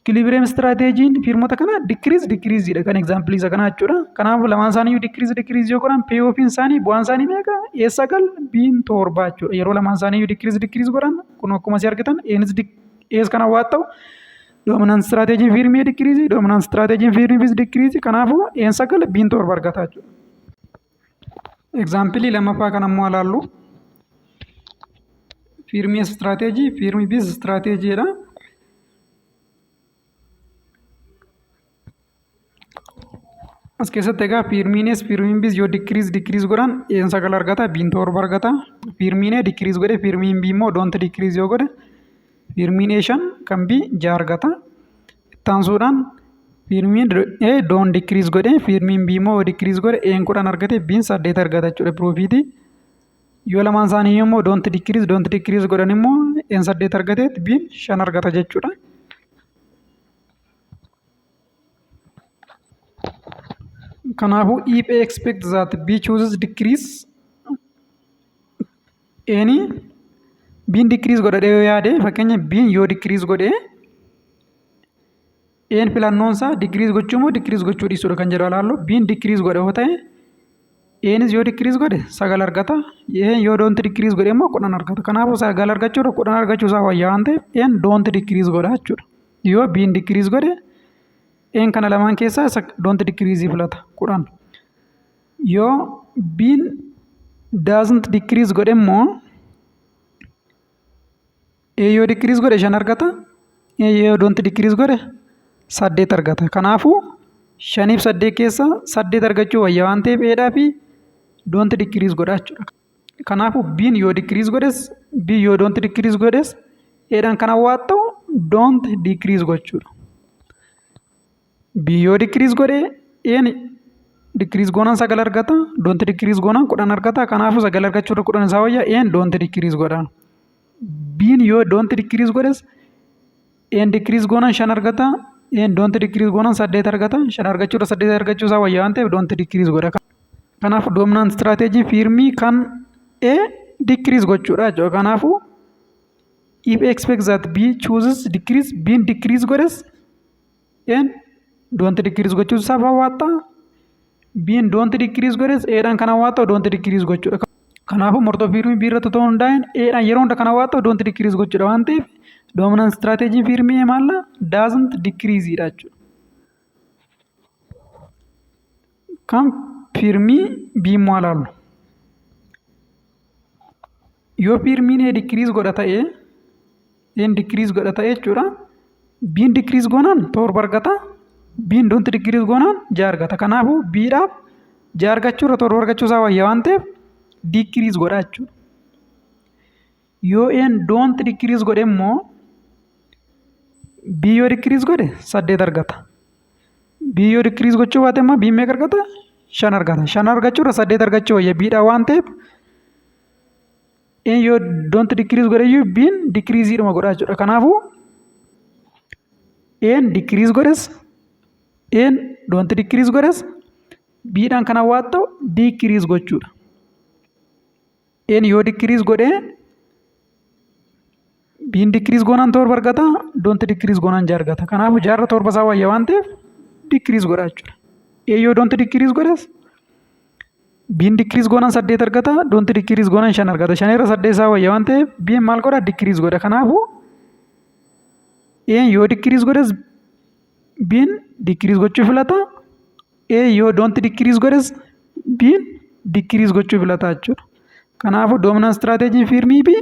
equilibrium strategy firmoota kana decrease dha kan example isa kana jechuudha. Kanaafuu lamaan isaanii iyyuu decrease yoo godhan payoff isaanii bu'aan isaanii meeqa? A sagal, biin torba jechuudha. Yeroo lamaan isaanii iyyuu decrease godhan kun akkuma asii argitan A's kana waan ta'u dominant strategy firmii decrease, dominant strategy firmii Bs decrease. Kanaafuu een sagal, biin torba argata jechuudha. Example lammaffaa kan ammoo ilaallu firmii strategy, firmii Bs strategy dha. As keessatti egaa firmiin S firmiin Bs yoo decrease godhan een sagal argata, biin torba argata. Firmiin A decrease godhe, firmiin B immoo don't decrease yoo godhe firmiin A 5 kan B 6 argata. Ittaansuudhaan firmiin A don't decrease godhe, firmiin B immoo decrease godhe een 10 argate, biin 8 argata jechuudha profiitii. Yoo lamaan isaanii immoo don't decrease godhan immoo een 8 argate, biin 5 argata jechuudha. Kanaafuu if A expects that B chooses decrease, A'n biin decrease godhadhe yoo yaade fakkeenya biin yoo decrease godhe A'n filannoon isaa decrease gochuu moo decrease gochuu dhiisuudha kan jedhu ilaallu. Biin decrease godhe yoo ta'e A'nis yoo decrease godhe 9 argata. A'n yoo don't decrease godhe immoo 10 argata. Kanaafuu 9 argachuudha 10 argachuu isaa wayyaa waan ta'eef A'n don't decrease godha jechuudha. Yoo biin decrease godhe A'n kana lamaan keessaa don't decrease filata 10. Yoo biin doesn't decrease godhe immoo A yoo decrease godhe 5 argata. A yoo don't decrease godhe 8 argata. Kanaafuu 5 fi 8 keessa 8 argachuu wayyaa waan ta'eef A'dhaa fi don't decrease godha jechuudha. Kanaafuu biin yoo decrease godhes, B yoo don't decrease godhes A'dhaan kana waan ta'u don't decrease gochuudha. B yoo decrease godhe A'n decrease goonaan 9 argata, don't decrease goonaan 10 argata. Kanaafuu 9 argachuudha 10 isaa wayyaa A'n don't decrease godha. Biin yoo don't decrease godhes A'n decrease goonaan 5 argata, A'n don't decrease goonaan 8 argata. 5 argachuudha 8 argachuu isaa wayyaa waan ta'eef don't decrease godha. Kanaafuu dominant strategy firmii kan A decrease gochuudha jechuudha. Kanaafuu if A expects that B chooses decrease, biin decrease godhes A'n don't decrease gochuu isaa waata. Biin don't decrease godhes A'dhaan kana waata don't decrease gochuudha. Kanaafuu murtoo firmii B irratti ta'uu hundaa'een A'dhaan yeroo hunda kana waata don't decrease gochuudha waan ta'eef dominant strategy firmii maalla doesn't decrease dha jechuudha. Kan firmii B immoo ilaallu. Yoo firmiin A decrease godha ta'e A'n decrease godha ta'e jechuudha. Biin decrease goonaan 7 argata. Biin don't decrease goonaan 6 argata. Kanaafuu B'dhaaf 6 argachuurra 7 argachuu isaa wayyaa waan ta'eef decrease godha jechuudha. Yoo A'n don't decrease godhe immoo B yoo decrease godhe 8 argata. B yoo decrease gochuu baate immoo B meeqa argata? 5 argata. 5 argachuurra 8 argachuu wayya B'dhaa waan ta'eef A'n yoo don't decrease godhe iyyuu B'n decrease dhuma godha jechuudha. Kanaafuu A'n decrease godhes A'n don't decrease godhes B'dhaan kana waan ta'u decrease gochuudha. A'n yoo decrease godhe B'n decrease goonaan 7 argata, don't decrease goonaan 6 argata. Kanaafuu 6 irra 7 isaa wayyaa waan ta'eef decrease godha jechuudha. A yoo don't decrease godhes Biin decrease goonaan 8 argata. Don't decrease goonaan 5 argata. 5 irra 8 isaa wayya waan ta'eef biin maal godha? Decrease godha. Kanaafuu yoo decrease godhes biin decrease gochuu filata. Yoo don't decrease godhes biin decrease gochuu filata jechuudha. Kanaafuu dominant strategy firmii bi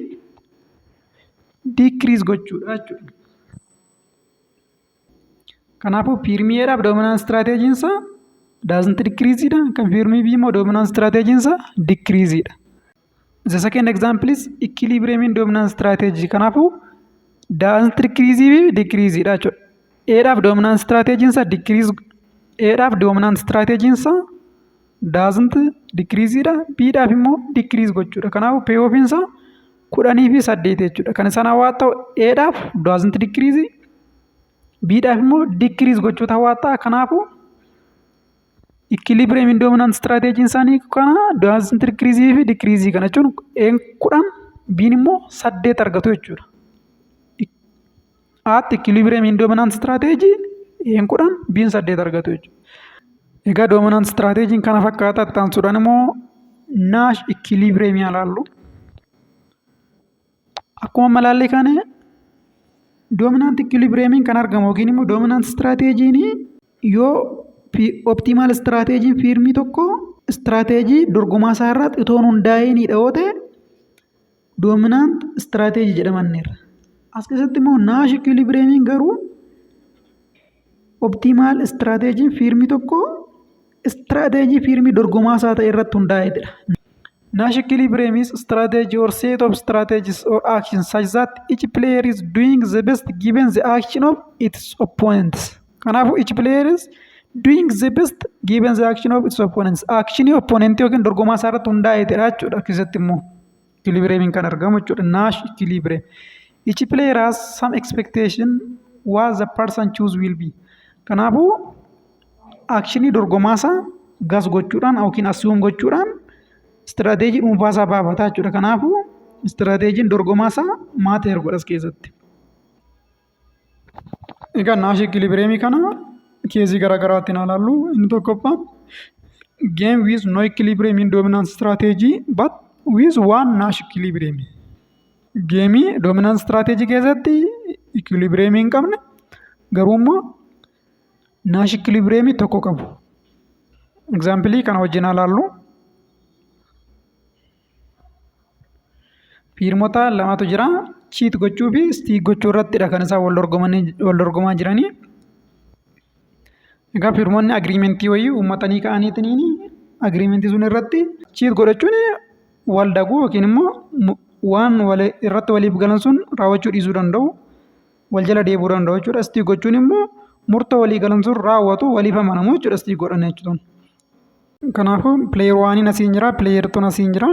decrease gochuudha jechuudha. Kanaafuu firmiidhaaf dominant strategy isaa doesn't decrease dha. Kan firmii bi immoo dominant strategy isaa decrease dha. The second example is equilibrium in dominant strategy. Kanaafuu doesn't decrease bi decrease dha jechuudha. Eedhaaf dominant strategy isaa decrease, eedhaaf dominant strategy isaa doesn't decrease dha. Bidhaaf immoo decrease gochuudha. Kanaafuu payoff isaa 10 fi 8 jechuudha. Kan isaan hawaa ta'u eedhaaf doesn't decrease, bidhaaf immoo decrease gochuutu hawaa ta'a. Kanaafuu equilibrium in dominant strategy isaanii kana doesn't decrease fi decrease kana jechuun 10 biin immoo 8 argatu jechuudha. At equilibrium in dominant strategy 10 biin 8 argatu jechuudha. Egaa dominant strategy kana fakkaata taansuudhaan immoo Nash equilibrium ilaallu. Akkuma malaallee kana dominant equilibrium kan argamu yookiin immoo dominant strategy yoo optimal strategy firmii tokko strategy dorgomaa isaa irratti itoo hundaa'een yoo ta'e dominant strategy jedhamanneerra. As keessatti immoo Nash equilibrium garuu optimal strategy firmii tokko strategy firmii dorgomaa isaa ta'e irratti hundaa'edha. Nash equilibrium is strategy or set of strategies or actions such that each player is doing the best given the action of its opponents. Kanaafuu each player is doing the best given the action of its opponents. Action opponent yookiin dorgomaa isaa irratti hundaa'edha jechuudha. Keessatti immoo equilibrium kan argamu jechuudha. Nash equilibrium. Each player has some expectation what the person choose will be. Kanaafuu actionii dorgomaa isaa gas gochuudhaan yookiin assume gochuudhaan strategy dhuunfaa isaa baafata jechuudha. Kanaafuu strateejiin dorgomaa isaa maa ta'e godhas keessatti. Egaa Nash equilibrium kana keezii garaagaraatti ilaallu. Inni tokkoffaan game with no equilibrium in dominant strategy but with one Nash equilibrium. Geemii dominant strategy keessatti equilibrium hin qabne garuu immoo Nash equilibrium tokko qabu. Example kana wajjin ilaallu. Firmoota lamatu jira. Cheat gochuu fi stick gochuu irrattidha kan isaan wal dorgomaa jiranii. Egaa firmoonni agreementii wayii uummatanii ka'aniitiin agreementii sun irratti cheat godhachuun wal daguu yookiin immoo waan irratti waliif galan sun raawwachuu dhiisuu danda'u, wal jala deebuu danda'u jechuudha. Stick gochuun immoo murtoo walii galan sun raawwatu waliif amanamu jechuudha stick godhan jechuudha. Kanaafuu player 1 asiin jira, player 2 asiin jira.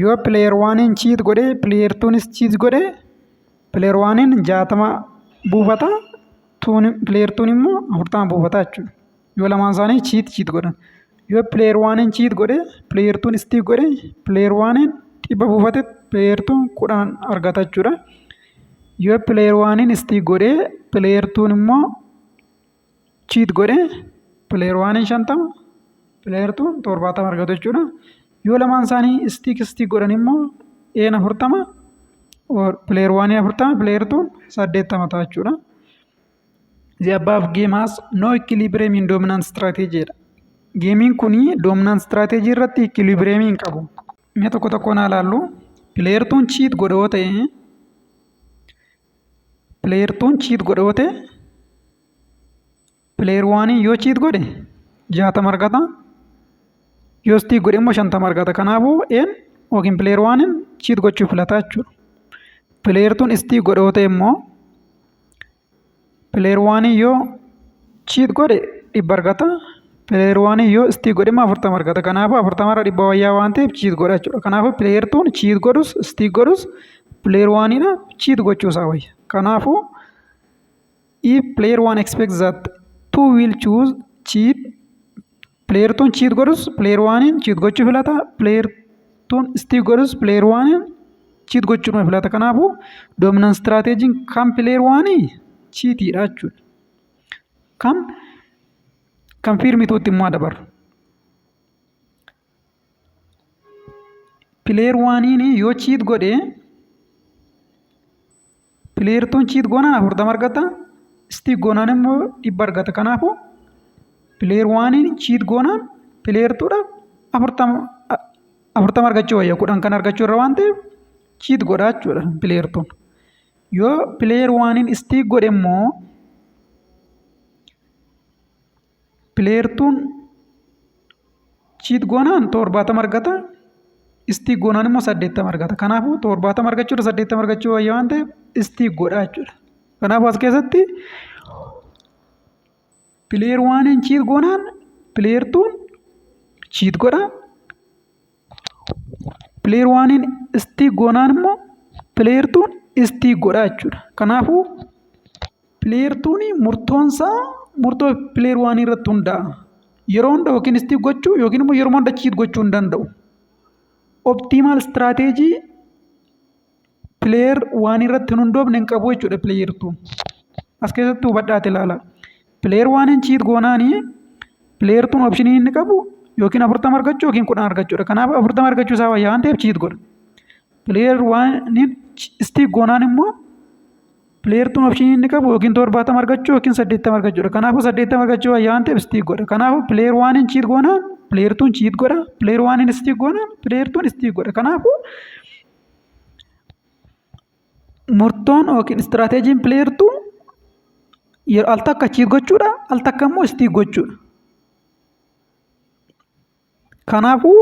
Yoo player 1 cheat godhe, player 2 cheat godhe, player 1 60 buufata, player 2 immoo 40 buufata jechuudha. Yoo lamaan isaanii cheat godhan. Yoo player 1 cheat godhe, player 2 stick godhe, player 1 dhibba buufate, player 2 10 argata jechuudha. Yoo player 1 stick godhe, player 2 immoo cheat godhe, player 1 50, player 2 70 argatu jechuudha. Yoo lamaan isaanii stick godhan immoo 40 player 1 40 player 2 80 ta'a jechuudha. The above game has no equilibrium in dominant strategy. Geemiin kuni dominant strategy irratti equilibrium hin qabu. Mee tokko tokkoon ilaallu. Player 2 cheat godhe yoo ta'e, player 2 cheat godhe yoo ta'e, player 1 yoo cheat godhe 60 argata. Yoo stick godhe immoo 50 argata. Kanaafuu yookiin player 1 cheat gochuu filata jechuudha. Player 2 stick godhe yoo ta'e immoo player 1 yoo cheat godhe 100 argata. Player 1 yoo stick godhe immoo 40 argata. Kanaafuu 40 irra 100 wayyaa waan ta'eef cheat godha jechuudha. Kanaafuu player 2 cheat godhus stick godhus player 1 dha cheat gochuu isaa wayya. Kanaafuu if player 1 expects that 2 will choose cheat, player 2 cheat godhus player 1 cheat gochuu filata. Player 2 stick godhus player 1 cheat gochuu filata. Kanaafuu dominant strategy kan player 1 cheat dha jechuudha. Kan firmituutti immoo dabaru. pileer waaniin yoo cheat godhe pileertuun cheat goonaan 40 argata. Stick goonaan immoo 100 argata. Kanaafuu pileer waaniin cheat goonaan pileertuudha 40 argachuu wayya 10 kan argachuu irra waan ta'eef cheat godha jechuudha pileertuun. Yoo pileer waaniin stick godhe immoo pileertuun cheat goonaan 70 argata. Stick goonaan immoo 80 argata. Kanaafuu 70 argachuu irra 80 argachuu wayya waan ta'eef stick godha jechuudha. Kanaafuu as keessatti pileer waaniin cheat goonaan pileertuun cheat godha. Pileer waaniin stick goonaan immoo pileertuun stick godha jechuudha. Kanaafuu pileertuun murtoonsaa murtoo pileer waanii irratti hundaa'a. Yeroo hunda yookiin stick gochuu yookiin immoo yeroo hunda cheat gochuu hin danda'u. Optimal strateejii pileer waan irratti hin hundoofne hin qabu jechuudha pileertuun. As keessatti hubadhaati ilaala. Pileer waaniin cheat goonaanii pileertuun opshinii inni qabu yookiin 40 argachuu yookiin 10 argachuudha. Kanaaf 40 argachuu isaa wayyaa waan ta'eef cheat godha. Pileer waaniin stick goonaan immoo pileertuun opshinii inni qabu yookiin 70 argachuu yookiin 80 argachuudha. Kanaafuu 80 argachuu wayyaa waan ta'eef stick godha. Kanaafuu pileer waaniin cheat goonaan pileertuun cheat godha. Pileer waaniin stick goonaan pileertuun stick godha. Kanaafuu murtoon yookiin istiraateejiin pileertuu al takka cheat gochuudha al takka immoo stick gochuudha. Kanaafuu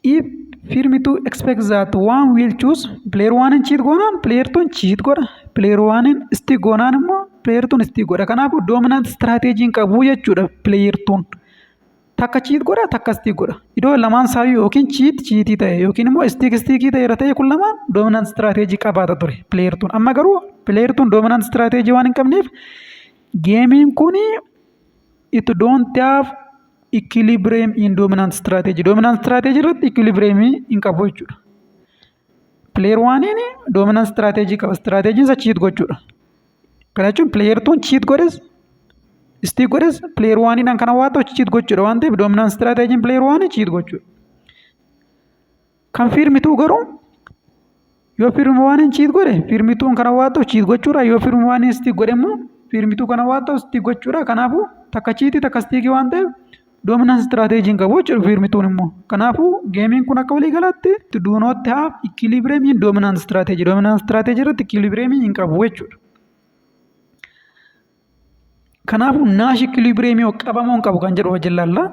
if firmituu expect that one will choose player waaniin cheat goonaan pileertuun cheat godha. Player waaniin stick goonaan immoo pileertuun stick godha. Kanaafuu dominant istiraateejiin qabu jechuudha pileertuun. Takka cheat godha takka stick godha. Iddoo lamaan saayyuu yookiin cheatii ta'e yookiin immoo stickii ta'e irra ta'e kun lamaan dominant strateejii qabaata ture pileertuun. Amma garuu pileertuun dominant strateejii waan hin qabneef geemiin kun it don't have equilibrium in dominant strategy. Dominant strategy irratti equilibrium hin qabu jechuudha. Pileer waaniin dominant strateejii qaba. Strateejiin isa cheat gochuudha. Kana jechuun pileertuun cheat godhes stick godhes pileer waaniidhaan kana waa ta'u cheat gochuudha waan ta'eef dominant strateejiin pileer waanii cheat gochuudha. Kan firmituu garuu yoo firmi waaniin cheat godhe firmituun kana waa ta'u cheat gochuudha. Yoo firmi waaniin stick godhe immoo firmituu kana waa ta'u stick gochuudha. Kanaafuu takka cheatii takka stickii waan ta'eef dominant strateejiin qabu jechuudha firmituun immoo. Kanaafuu geemiin kun akka walii galaatti do not have equilibrium in dominant strategy. Dominant strategy irratti equilibrium hin qabu jechuudha. Kanaafuu Nash equilibrium qabamoo hin qabu kan jedhu wajjin laalla.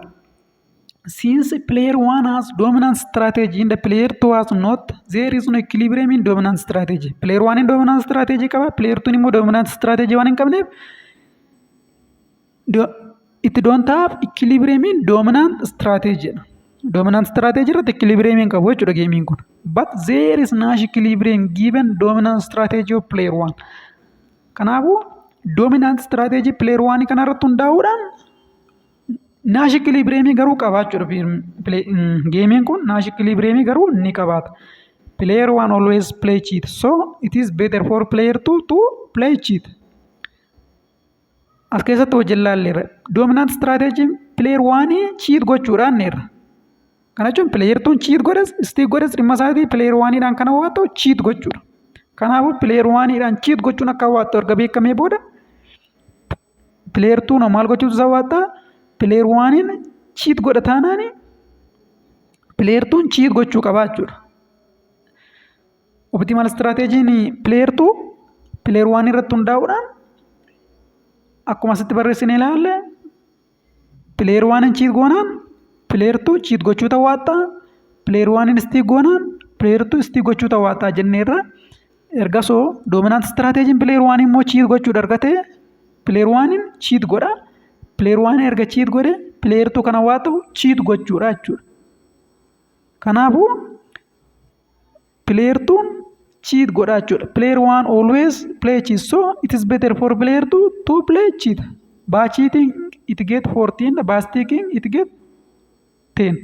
Since player one has dominant strategy and the player two has not, there is no equilibrium in dominant strategy. Player one in dominant strategy qaba, player two immoo dominant strategy waan hin qabneef it don't have equilibrium in dominant strategy. Dominant strategy irratti equilibrium hin qabu jechuudha geemiin kun. But there is Nash equilibrium given dominant strategy of player one. Kanaafuu dominant strategy player one kana irratti hundaa'uudhaan Nash equilibrium garuu qabaachuudha geemiin kun. Nash equilibrium garuu ni qabaata. Player one always play cheat, so it is better for player two to play cheat. As keessatti hojii ilaalleerra dominant strategy player one cheat gochuudhaan neerra. Kana jechuun player two cheat godhes stick godhes dhimma isaatii player oneidhaan kana waa ta'u cheat gochuudha. Kanaafuu player oneidhaan cheat gochuun akka waa ta'u erga beekamee booda player two maal gochuutu isaa waa ta'a. Player waaniin cheat godha taanaan player tuun cheat gochuu qaba jechuudha. Optimal strateejiin player two player waan irratti hundaa'uudhaan akkuma asitti barreessine ilaalle player waaniin cheat goonaan player two cheat gochuu ta'uu player waaniin stick goonaan player two stick gochuu ta'uu jenneerra. Ergasoo dominant strateejiin player waaniin immoo cheat gochuu argate player waaniin cheat godha. Player one erga cheat godhe player two kana waa ta'u cheat gochuudha jechuudha. Kanaafuu player two cheat godha jechuudha. Player one always play cheat, so it is better for player two to play cheat. By cheating it get 14, by sticking it get 10.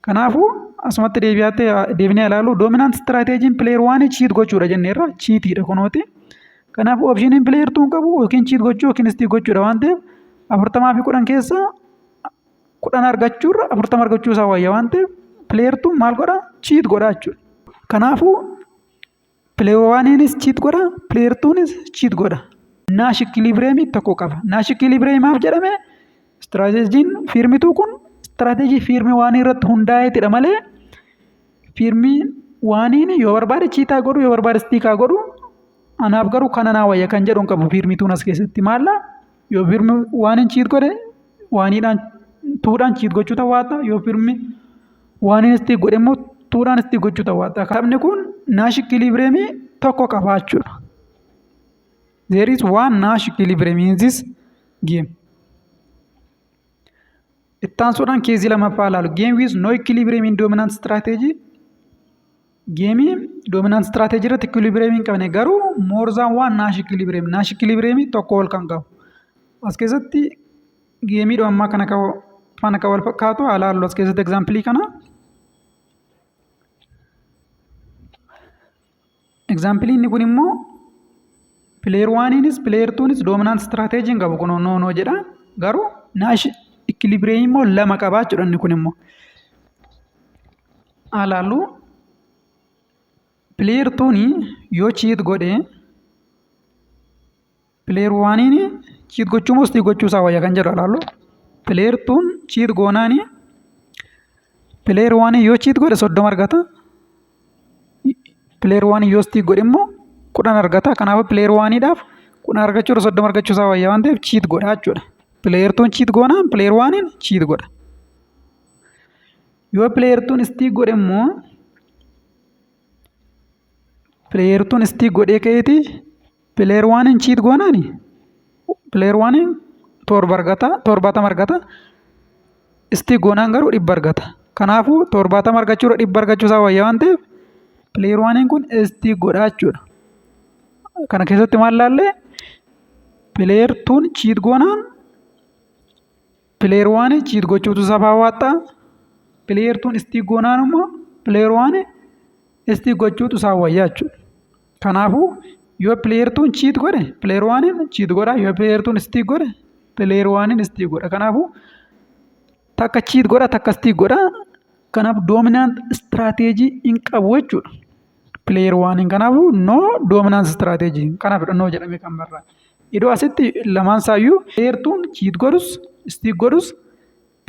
Kanaafuu asumatti deebinee ilaalu dominant strateejiin player one cheat gochuudha jenneerra cheatiidha kunooti. Kanaafuu optioniin player two qabu yookiin cheat gochuu yookiin stick gochuudha waan ta'eef 40 fi 10 keessa 10 argachuurra 40 argachuu isaa wayya waan ta'eef pileertuun maal godha? Cheat godha jechuudha. Kanaafuu pileer waaniinis cheat godha, pileertuunis cheat godha. Naash ikilibireemii tokko qaba. Naash ikilibireemii maaf jedhame? Istiraateejiin fiirmituu kun istiraateejii fiirmii waanii irratti hundaa'eetidha malee fiirmii waaniin yoo barbaade cheataa godhu yoo barbaade stiikaa godhu anaaf garuu kana naa wayya kan jedhu hin qabu fiirmituun as keessatti maalla yoo fiirmii waaniin cheat godhe waaniidhaan tuudhaan cheat gochuu tawaata yoo fiirmii waaniin stiik godhe immoo tuudhaan stiik gochuu tawaata. Taphni kun naash ikilibireemii tokko qaba jechuudha. There is one Nash equilibrium in this game. Ittaansuudhaan keezii lamaffaa ilaalu. Game with no equilibrium in dominant strategy. Geemii dominant strategy irratti equilibrium hin qabne garuu more than one Nash equilibrium. Nash equilibrium tokko ol kan qabu. As keessatti geemiidha ammaa kana faana kan wal fakkaatu haa ilaallu as keessatti example kana. Example inni kun immoo pileer waaniinis pileer tuunis doominaant istiraateejii hin qabu kun noo jedha garuu naash ikilibireemii immoo lama qabaa jechuudha inni kun immoo alaallu pileer tuuni yoo cheat godhe pileer waaniini cheat gochuu moo stii gochuu isaa wayya kan jedhu alaallu pileer tuun cheat goonaani pileer waanii yoo cheat godhe 30 argata pileer waanii yoo stii godhe immoo 10 argata. Kanaafuu pileer waaniidhaaf 10 argachuu 30 argachuu isaa wayyaa waan ta'eef cheat godha jechuudha. Pileer tuun cheat goonaan pileer waaniin cheat godha. Yoo pileer tuun stiik godhe immoo pileer tuun stiik godhee ka'eeti pileer waaniin cheat goonaani pileer waaniin 70 argata. Stiik goonaan garuu 100 argata. Kanaafuu 70 argachuu 100 argachuu isaa wayyaa waan ta'eef pileer waaniin kun stiik godha jechuudha. Kana keessatti maal laallee pileer tuun cheat goonaan pileer waanii cheat gochuutu isaa baawwatta pileer tuun stiik goonaan immoo pileer waanii stiik gochuutu isaa wayyaa jechuudha. Kanaafuu yoo pileer tuun cheat godhe pileer waaniin cheat godha yoo pileer tuun stiik godhe pileer waaniin stiik godha. Kanaafuu takka cheat godha takka stiik godha. Kanaaf doominaant istiraateejii hin qabu jechuudha. Pileer waaniin kanaafuu no dominant strategy kanaaf no jedhame kan barraa. Iddoo asitti lamaan isaayyuu pileer tuun cheat godhus stiik godhus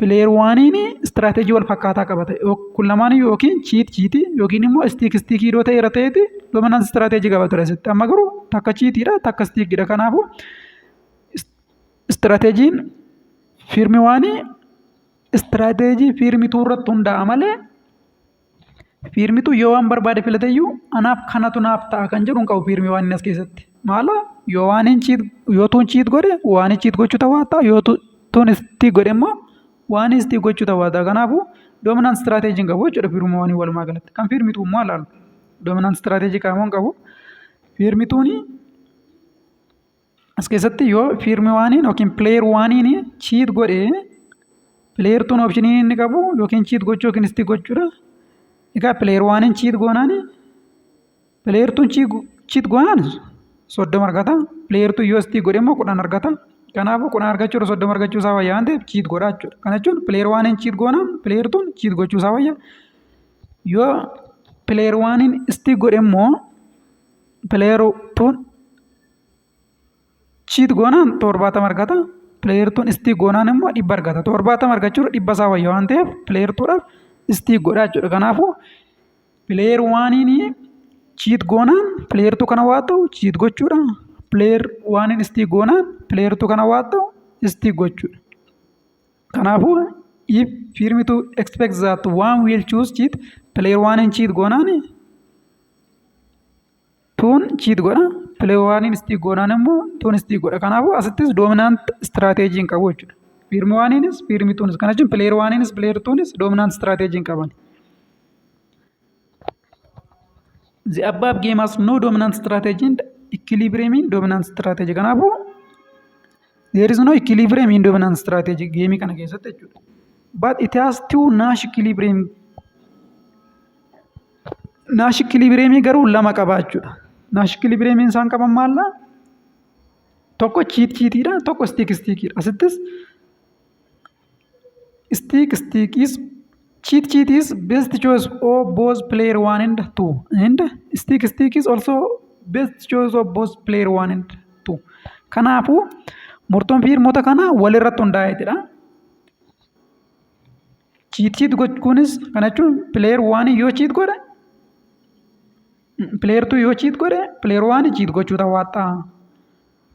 pileer waaniin strategy wal fakkaataa qabata. Kun lamaan yookiin cheat yookiin immoo stiik iddoo ta'e irra ta'eeti dominant strategy qaba ture asitti. Amma garuu takka cheatidha takka stiikidha. Kanaafuu strateejiin fiirmi waanii strateejii fiirmituu irratti hundaa'a malee fiirmituu yoo waan barbaade filateyyuu anaaf kanatu naaf ta'a kan jedhu hin qabu fiirmi waan inni as keessatti. Maala yoo tuun cheat godhe waan cheat gochuu tawaata yoo tuun stiik godhe immoo waan stiik gochuu tawaata. Kanaafuu doominant istiraateejii hin qabu jechuudha fiirmi waanii walumaa galatti. Kan fiirmituu immoo ilaalu doominant istiraateejii qaama hin qabu. Fiirmituuni as keessatti yoo fiirmi waaniin yookiin pileer waaniin cheat godhe pileer tuun opshinii inni qabu yookiin cheat gochuu yookiin stiik gochuudha. Egaa pileer waaniin cheat goonaan pileer tuun cheat goonaan 30 argata. Pileer tuun yoo stiik godhe immoo 10 argata. Kanaafuu 10 argachuu 30 argachuu isaa wayyaa waan ta'eef cheat godha jechuudha. Kana jechuun pileer waaniin cheat goonaan pileer tuun cheat gochuu isaa wayya. Yoo pileer waaniin stiik godhe immoo pileer tuun cheat goonaan 70 argata. Pileer tuun stiik goonaan immoo 100 argata. 70 argachuu 100 isaa wayyaa waan ta'eef pileer tuudhaaf stiik godha jechuudha. Kanaafuu pileer waaniin cheat goonaan pileer tuu kana waa ta'u cheat gochuudha. Pileer waaniin stiik goonaan pileer tuu kana waa ta'u stiik gochuudha. Kanaafuu if fiirmituu expect that one will choose cheat pileer waaniin cheat goonaan tuun cheat godha. Pileer waaniin stiik goonaan immoo tuun stiik godha. Kanaafuu asittis doominaant istiraateejii hin qabu jechuudha. Fiirmi waaniinis fiirmi tuunis kana jechuun pileer waaniinis pileer tuunis doominaant istiraateejii hin qaban. The above game has no dominant strategy and equilibrium in dominant strategy. Kanaafuu there is no equilibrium in dominant strategy game kana keessatti jechuudha. But it has two Nash equilibrium. Nash equilibrium garuu lama qaba jechuudha. Nash equilibrium isaan qaban maalla? Tokko cheatidha, tokko stiikidha. Asittis stiik is cheat is best choice of both player 1 and 2 and stick is also best choice of both player 1 and 2. Kanaafuu murtoon fiirmoota kana walirratti hundaa'eetidha. Cheat gochuunis kana jechuun player 1 yoo cheat godhe player 2 yoo cheat godhe player 1 cheat gochuu tawaata.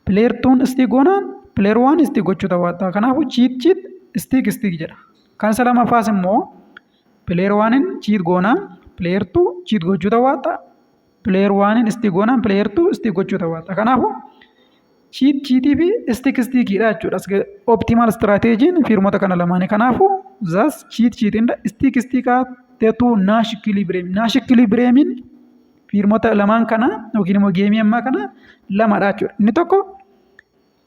Player 2 stick goonaan player 1 stick gochuu tawaata. Kanaafuu cheat stick jedha. Kan isa lamaffaas immoo player 1 cheat goonaan player 2 cheat gochuu tawaata. Player 1 stick goonaan player 2 stick gochuu tawaata. Kanaafuu cheat fi stick dha jechuudha. Optimal strategiin fiirmoota kana lamaanii. Kanaafuu thus cheat and stick are the two Nash equilibrium. Nash equilibriumin fiirmoota lamaan kana yookiin immoo geemii ammaa kana lamadha jechuudha. Inni tokko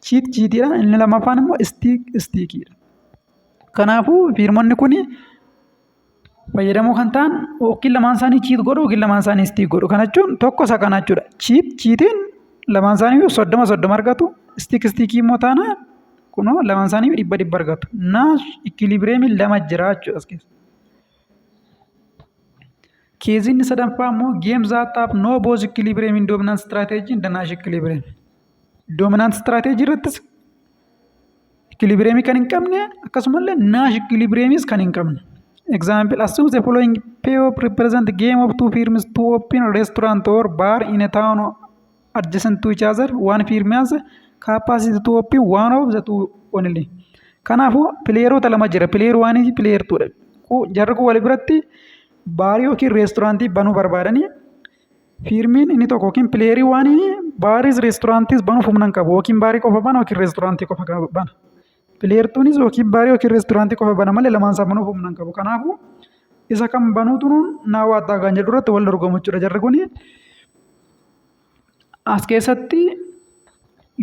cheatidha, inni lamaffaan immoo stickidha. Kanaafuu fiirmoonni kun fayyadamoo kan ta'an yookiin lamaan isaanii cheat godhu yookiin lamaan isaanii stick godhu. Kana jechuun tokko isa kana jechuudha. Cheatiin lamaan isaanii 30 argatu. Stick immoo taanaan kunoo lamaan isaanii 100 argatu. Nash equilibriumin lama jira jechuudha as keessa. Keeziin sadaffaa immoo games that have no both equilibrium in dominant strategy and Nash equilibrium. Dominant strategy irrattis equilibrium kan hin qabne akkasumallee Nash equilibrium kan hin qabne. Example, assume the following pair represent the game of two firms to open a restaurant or bar in a town adjacent to each other. One firm has capacity to open one of the two only. Kanaafuu pileeroota lama jira. Pileer 1 fi pileer 2 dha. Jarri kun wal biratti baarii yookiin reesturaantii banuu barbaadanii fiirmiin inni tokko yookiin pileerii 1 baariis reesturaantiis banuuf humna hin qabu. Yookiin baarii qofa bana yookiin reesturaantii qofa bana. Pileer 2 yookiin baarii yookiin reesturaantii qofa bana malee lamaan isaa banuuf humna hin qabu. Kanaafuu isa kan banuutu naa waattaa kan jedhu irratti wal dorgomu jechuudha. Jarri kun as keessatti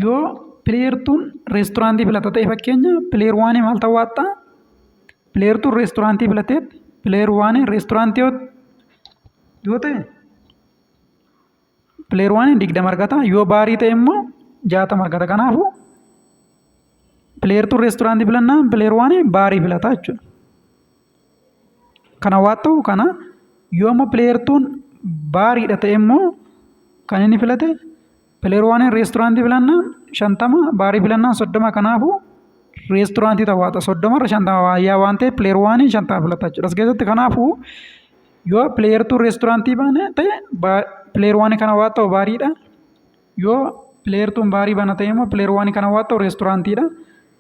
yoo pileer 2 reesturaantii filata ta'e fakkeenya pileer 1 maal tawaattaa? Pileer 2 reesturaantii filatee pileer 1 reesturaantii yoo ta'e pileer 1 20 argata. Yoo baarii ta'e immoo 60 argata. Kanaafuu pileer 2 reesturaantii filannaan pileer 1 baarii filata jechuudha. Kana waan ta'u kana yoo immoo pileer 2 baariidha ta'e immoo kan inni filate pileer 1 reesturaantii filannaan 50 baarii filannaan 30. Kanaafuu reesturaantii tawaata 30 irra 50 waayyaa waan ta'eef pileer 1 50 filata jechuudha. As keessatti kanaafuu yoo pileer 2 reesturaantii baane ta'e pileer 1 kana waan ta'u baariidha. Yoo pileer 2 baarii bana ta'e immoo pileer 1 kana waan ta'u reesturaantiidha.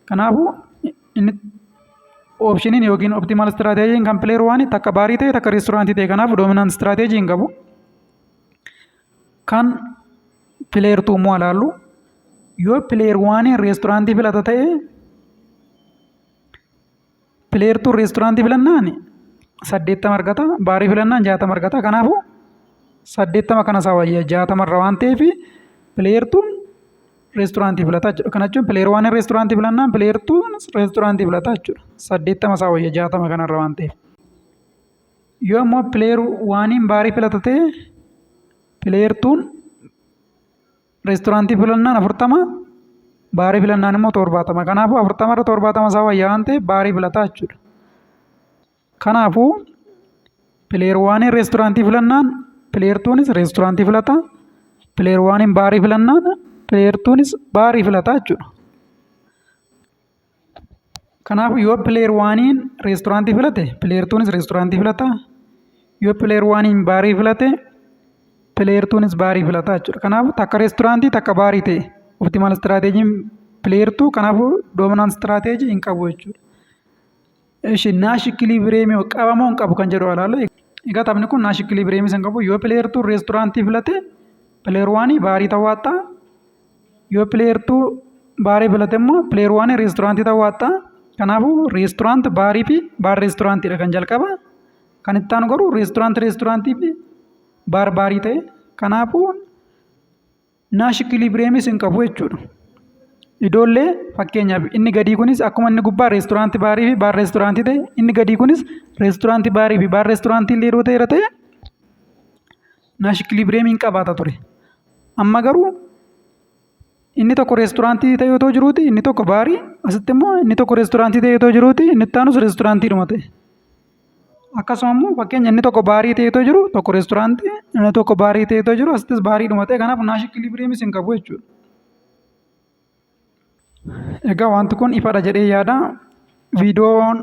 Kanaafuu inni opshiniin yookiin optimal strateejiin kan pileer 1 takka baarii ta'e takka reesturaantii ta'e. Kanaafuu dominant strateejii hin qabu. Kan pileer 2 immoo ilaallu yoo pileer 1 reesturaantii filata ta'e pileer 2 reesturaantii filannaan 80 argata. Baarii filannaan 60 argata. Kanaafuu 80 kana isaa wayya 60 irra waan ta'eef pileer 2 reesturaantii filata jechuudha. Kana jechuun pileer 1 reesturaantii filannaan pileer 2 reesturaantii filata jechuudha. 80 isaa wayya 60 kana irra waan ta'eef. Yoo immoo pileer 1 baarii filata ta'e pileer 2 reesturaantii filannaan 40 baarii filannaan immoo 70. Kanaafuu 40 irra 70 isaa wayyaa waan ta'eef baarii filata jechuudha. Kanaafuu pileer 1 reesturaantii filannaan pileer 2 reesturaantii filata. Pileer 1 baarii filannaan pileer 2 baarii filata jechuudha. Kanaafuu yoo pileer 1 reesturaantii filate pileer 2 reesturaantii filata. Yoo pileer 1 baarii filate pileer 2 baarii filata jechuudha. Kanaafuu takka reesturaantii takka baarii ta'e optimal strateejiin pileer 2 kanaafuu dominant strateejii hin qabu jechuudha. Ishi Nash equilibrium qabamoo hin qabu kan jedhu ilaallu. Egaa taphni kun Nash equilibrium hin qabu. Yoo pileer 2 reesturaantii filate pileer 1 baarii tawaata. Yoo pileer 2 baarii filate immoo pileer 1 reesturaantii tawaata. Kanaafuu reesturaantii baarii fi baar reesturaantiidha kan jalqaba. Kan itti aanu garuu reesturaantii fi baar baarii ta'e. Kanaafuu Nash equilibrium hin qabu jechuudha. Idoollee fakkeenyaaf inni gadii kunis akkuma inni gubbaa reesturaantii baarii fi baar reesturaantii ta'e inni gadii kunis reesturaantii baarii fi baar reesturaantii illee yeroo ta'eera ta'e Nash equilibrium hin qabaata ture. Amma garuu inni tokko reesturaantii ta'e yoo jiruuti inni tokko baarii asitti immoo inni tokko reesturaantii ta'e yoo jiruuti inni itti aanus reesturaantiidhuma ta'e. Akkasuma immoo fakkeenya inni tokko baarii ta'eetoo jiru tokko reesturaantii inni tokko baarii ta'eetoo jiru asittis baarii dhuma ta'e kanaaf naashi ikiliibiriimis hin qabu jechuudha. Egaa wanti kun ifadha jedhee yaada. Viidiyoon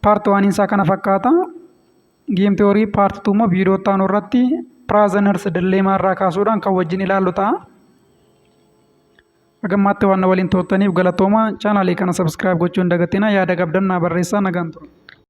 paart 1 isaa kana fakkaata. Geem teorii paart 2 immoo viidiyoo itti aanu irratti piraazaners dilleemaa irraa kaasuudhaan kan wajjin ilaallu ta'a. Hagammaatti waan waliin turtaniif galatooma. Chaanaalii kana sabskiraayib gochuu hin dagatinaa. Yaada qabdannaa barreessaa nagaan tura.